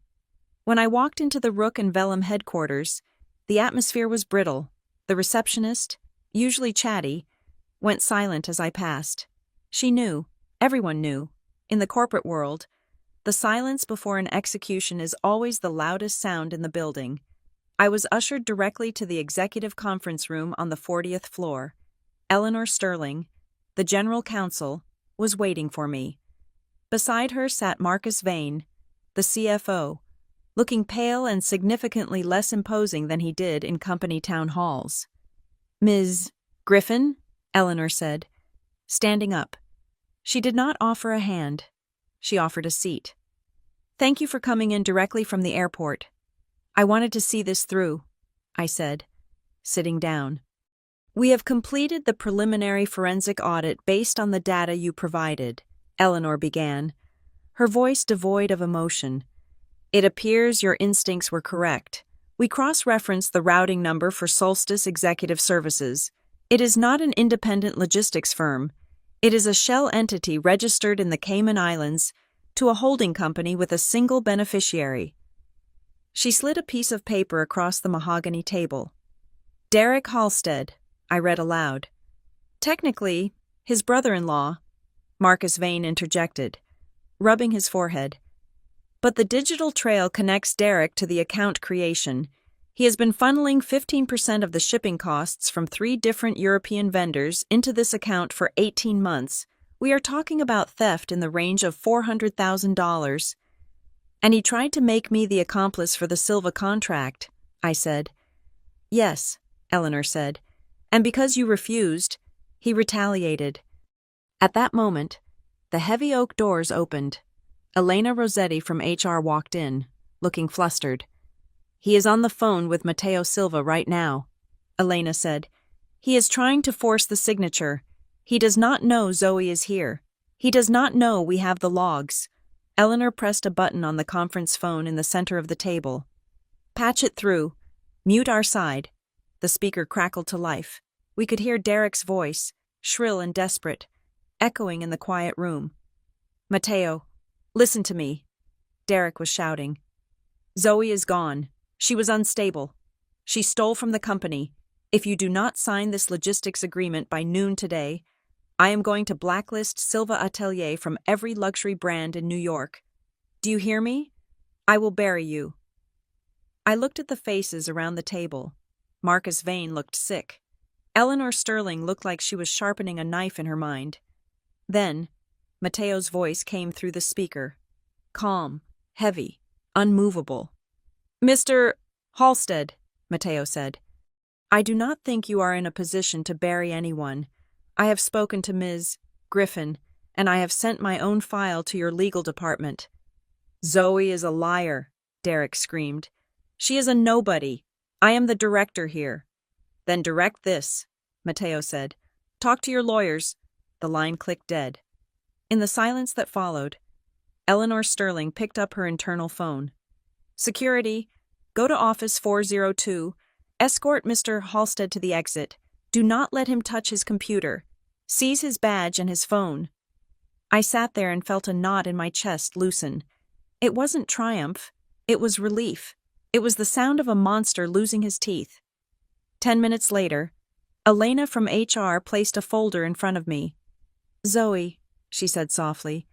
When I walked into the Rook and Vellum headquarters, the atmosphere was brittle. The receptionist, usually chatty, went silent as I passed. She knew, everyone knew, in the corporate world, the silence before an execution is always the loudest sound in the building. I was ushered directly to the executive conference room on the 40th floor. Eleanor Sterling, the general counsel, was waiting for me. Beside her sat Marcus Vane, the CFO, looking pale and significantly less imposing than he did in company town halls. Ms. Griffin, Eleanor said, standing up. She did not offer a hand. She offered a seat. Thank you for coming in directly from the airport. I wanted to see this through, I said, sitting down. We have completed the preliminary forensic audit based on the data you provided, Eleanor began, her voice devoid of emotion. It appears your instincts were correct. We cross-referenced the routing number for Solstice Executive Services. It is not an independent logistics firm. It is a shell entity registered in the Cayman Islands to a holding company with a single beneficiary. She slid a piece of paper across the mahogany table. Derek Halstead, I read aloud. Technically, his brother-in-law, Marcus Vane interjected, rubbing his forehead. But the digital trail connects Derek to the account creation. He has been funneling 15% of the shipping costs from 3 different European vendors into this account for 18 months. We are talking about theft in the range of $400,000. And he tried to make me the accomplice for the Silva contract, I said. Yes, Eleanor said. And because you refused, he retaliated. At that moment, the heavy oak doors opened. Elena Rossetti from HR walked in, looking flustered. He is on the phone with Matteo Silva right now, Elena said. He is trying to force the signature. He does not know Zoe is here. He does not know we have the logs. Eleanor pressed a button on the conference phone in the center of the table. Patch it through. Mute our side. The speaker crackled to life. We could hear Derek's voice, shrill and desperate, echoing in the quiet room. Matteo, listen to me, Derek was shouting. Zoe is gone. She was unstable. She stole from the company. If you do not sign this logistics agreement by noon today, I am going to blacklist Silva Atelier from every luxury brand in New York. Do you hear me? I will bury you. I looked at the faces around the table. Marcus Vane looked sick. Eleanor Sterling looked like she was sharpening a knife in her mind. Then, Matteo's voice came through the speaker. Calm, heavy, unmovable. Mr. Halstead, Matteo said, I do not think you are in a position to bury anyone. I have spoken to Ms. Griffin, and I have sent my own file to your legal department. Zoe is a liar, Derek screamed. She is a nobody. I am the director here. Then direct this, Matteo said. Talk to your lawyers. The line clicked dead. In the silence that followed, Eleanor Sterling picked up her internal phone. Security, go to office 402. Escort Mr. Halstead to the exit. Do not let him touch his computer. Seize his badge and his phone. I sat there and felt a knot in my chest loosen. It wasn't triumph. It was relief. It was the sound of a monster losing his teeth. 10 minutes later, Elena from HR placed a folder in front of me. Zoe, she said softly,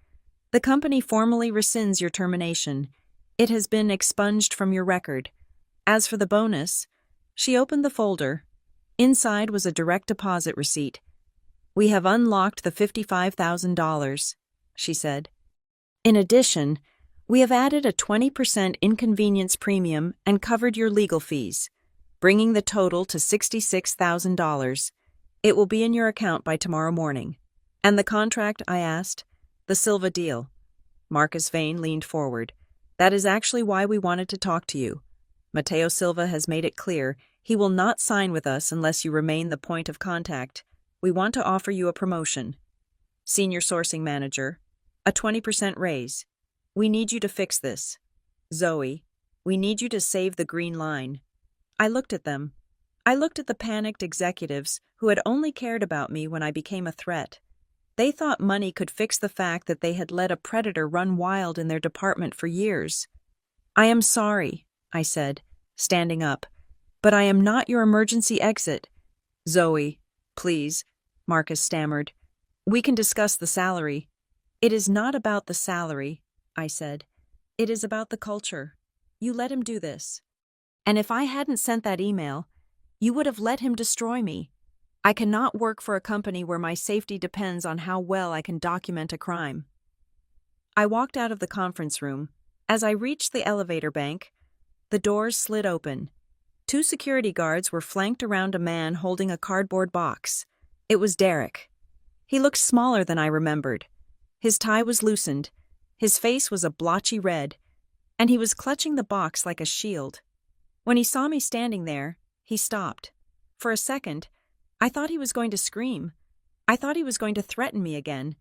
the company formally rescinds your termination. It has been expunged from your record. As for the bonus, she opened the folder. Inside was a direct deposit receipt. We have unlocked the $55,000, she said. In addition, we have added a 20% inconvenience premium and covered your legal fees, bringing the total to $66,000. It will be in your account by tomorrow morning. And the contract, I asked? The Silva deal. Marcus Vane leaned forward. That is actually why we wanted to talk to you. Matteo Silva has made it clear he will not sign with us unless you remain the point of contact. We want to offer you a promotion. Senior sourcing manager. A 20% raise. We need you to fix this. Zoe, we need you to save the green line. I looked at them. I looked at the panicked executives who had only cared about me when I became a threat. They thought money could fix the fact that they had let a predator run wild in their department for years. I am sorry, I said, standing up, but I am not your emergency exit. Zoe, please, Marcus stammered. We can discuss the salary. It is not about the salary, I said. It is about the culture. You let him do this. And if I hadn't sent that email, you would have let him destroy me. I cannot work for a company where my safety depends on how well I can document a crime. I walked out of the conference room. As I reached the elevator bank, the doors slid open. 2 security guards were flanked around a man holding a cardboard box. It was Derek. He looked smaller than I remembered. His tie was loosened. His face was a blotchy red, and he was clutching the box like a shield. When he saw me standing there, he stopped. For a second, I thought he was going to scream. I thought he was going to threaten me again.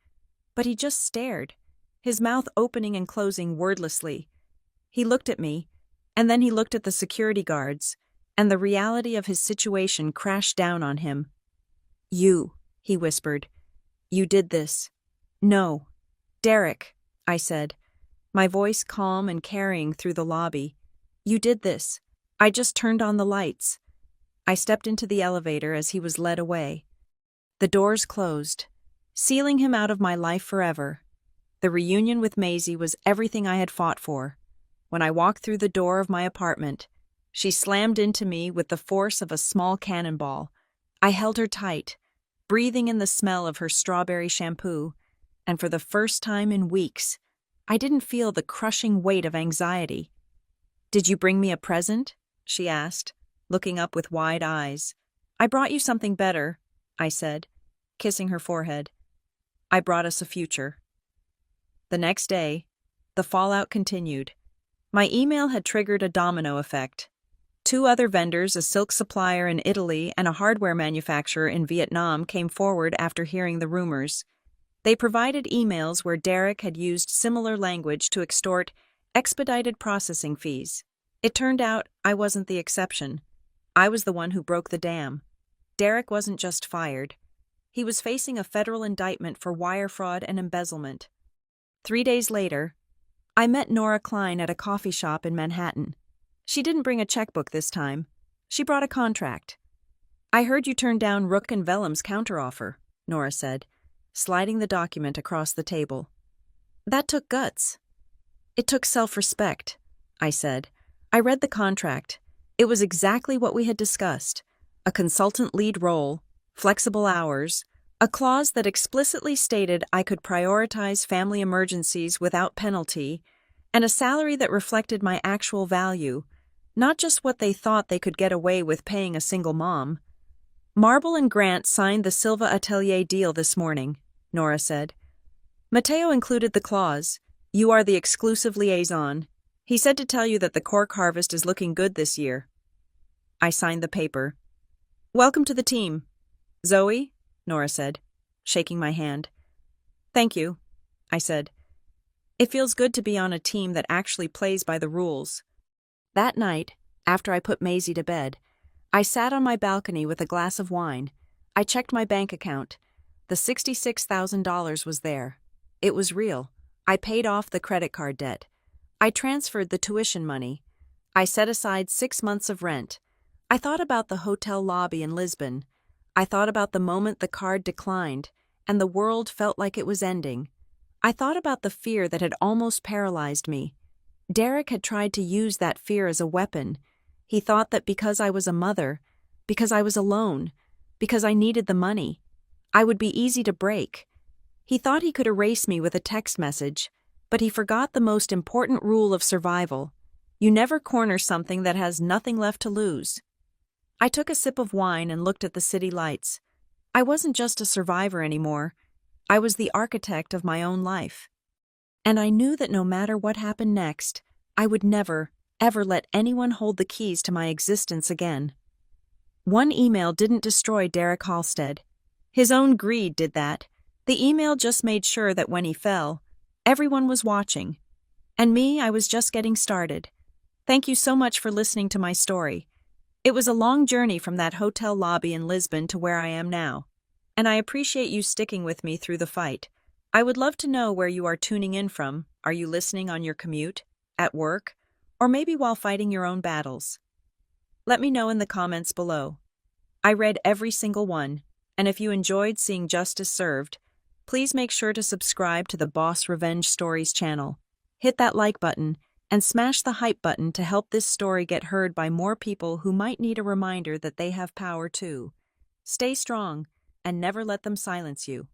But he just stared, his mouth opening and closing wordlessly. He looked at me, and then he looked at the security guards, and the reality of his situation crashed down on him. You, he whispered. You did this. No. Derek, I said, my voice calm and carrying through the lobby. You did this. I just turned on the lights. I stepped into the elevator as he was led away. The doors closed, sealing him out of my life forever. The reunion with Maisie was everything I had fought for. When I walked through the door of my apartment, she slammed into me with the force of a small cannonball. I held her tight, breathing in the smell of her strawberry shampoo, and for the first time in weeks, I didn't feel the crushing weight of anxiety. "Did you bring me a present?" she asked, looking up with wide eyes. "I brought you something better," I said, kissing her forehead. "I brought us a future." The next day, the fallout continued. My email had triggered a domino effect. 2 other vendors, a silk supplier in Italy and a hardware manufacturer in Vietnam, came forward after hearing the rumors. They provided emails where Derek had used similar language to extort expedited processing fees. It turned out I wasn't the exception. I was the one who broke the dam. Derek wasn't just fired. He was facing a federal indictment for wire fraud and embezzlement. 3 days later, I met Nora Klein at a coffee shop in Manhattan. She didn't bring a checkbook this time. She brought a contract. "I heard you turned down Rook and Vellum's counteroffer," Nora said, sliding the document across the table. "That took guts." "It took self-respect," I said. I read the contract. It was exactly what we had discussed. A consultant lead role, flexible hours, a clause that explicitly stated I could prioritize family emergencies without penalty, and a salary that reflected my actual value, not just what they thought they could get away with paying a single mom. "Marble and Grant signed the Silva Atelier deal this morning," Nora said. "Matteo included the clause, 'You are the exclusive liaison.' He said to tell you that the cork harvest is looking good this year." I signed the paper. "Welcome to the team. Zoe," Nora said, shaking my hand. "Thank you," I said. "It feels good to be on a team that actually plays by the rules." That night, after I put Maisie to bed, I sat on my balcony with a glass of wine. I checked my bank account. The $66,000 was there. It was real. I paid off the credit card debt. I transferred the tuition money. I set aside 6 months of rent. I thought about the hotel lobby in Lisbon. I thought about the moment the card declined, and the world felt like it was ending. I thought about the fear that had almost paralyzed me. Derek had tried to use that fear as a weapon. He thought that because I was a mother, because I was alone, because I needed the money, I would be easy to break. He thought he could erase me with a text message, but he forgot the most important rule of survival. You never corner something that has nothing left to lose. I took a sip of wine and looked at the city lights. I wasn't just a survivor anymore. I was the architect of my own life. And I knew that no matter what happened next, I would never, ever let anyone hold the keys to my existence again. One email didn't destroy Derek Halstead. His own greed did that. The email just made sure that when he fell, everyone was watching. And me, I was just getting started. Thank you so much for listening to my story. It was a long journey from that hotel lobby in Lisbon to where I am now. And I appreciate you sticking with me through the fight. I would love to know where you are tuning in from. Are you listening on your commute, at work, or maybe while fighting your own battles? Let me know in the comments below. I read every single one, and if you enjoyed seeing justice served, please make sure to subscribe to the Boss Revenge Stories channel. Hit that like button and smash the hype button to help this story get heard by more people who might need a reminder that they have power too. Stay strong and never let them silence you.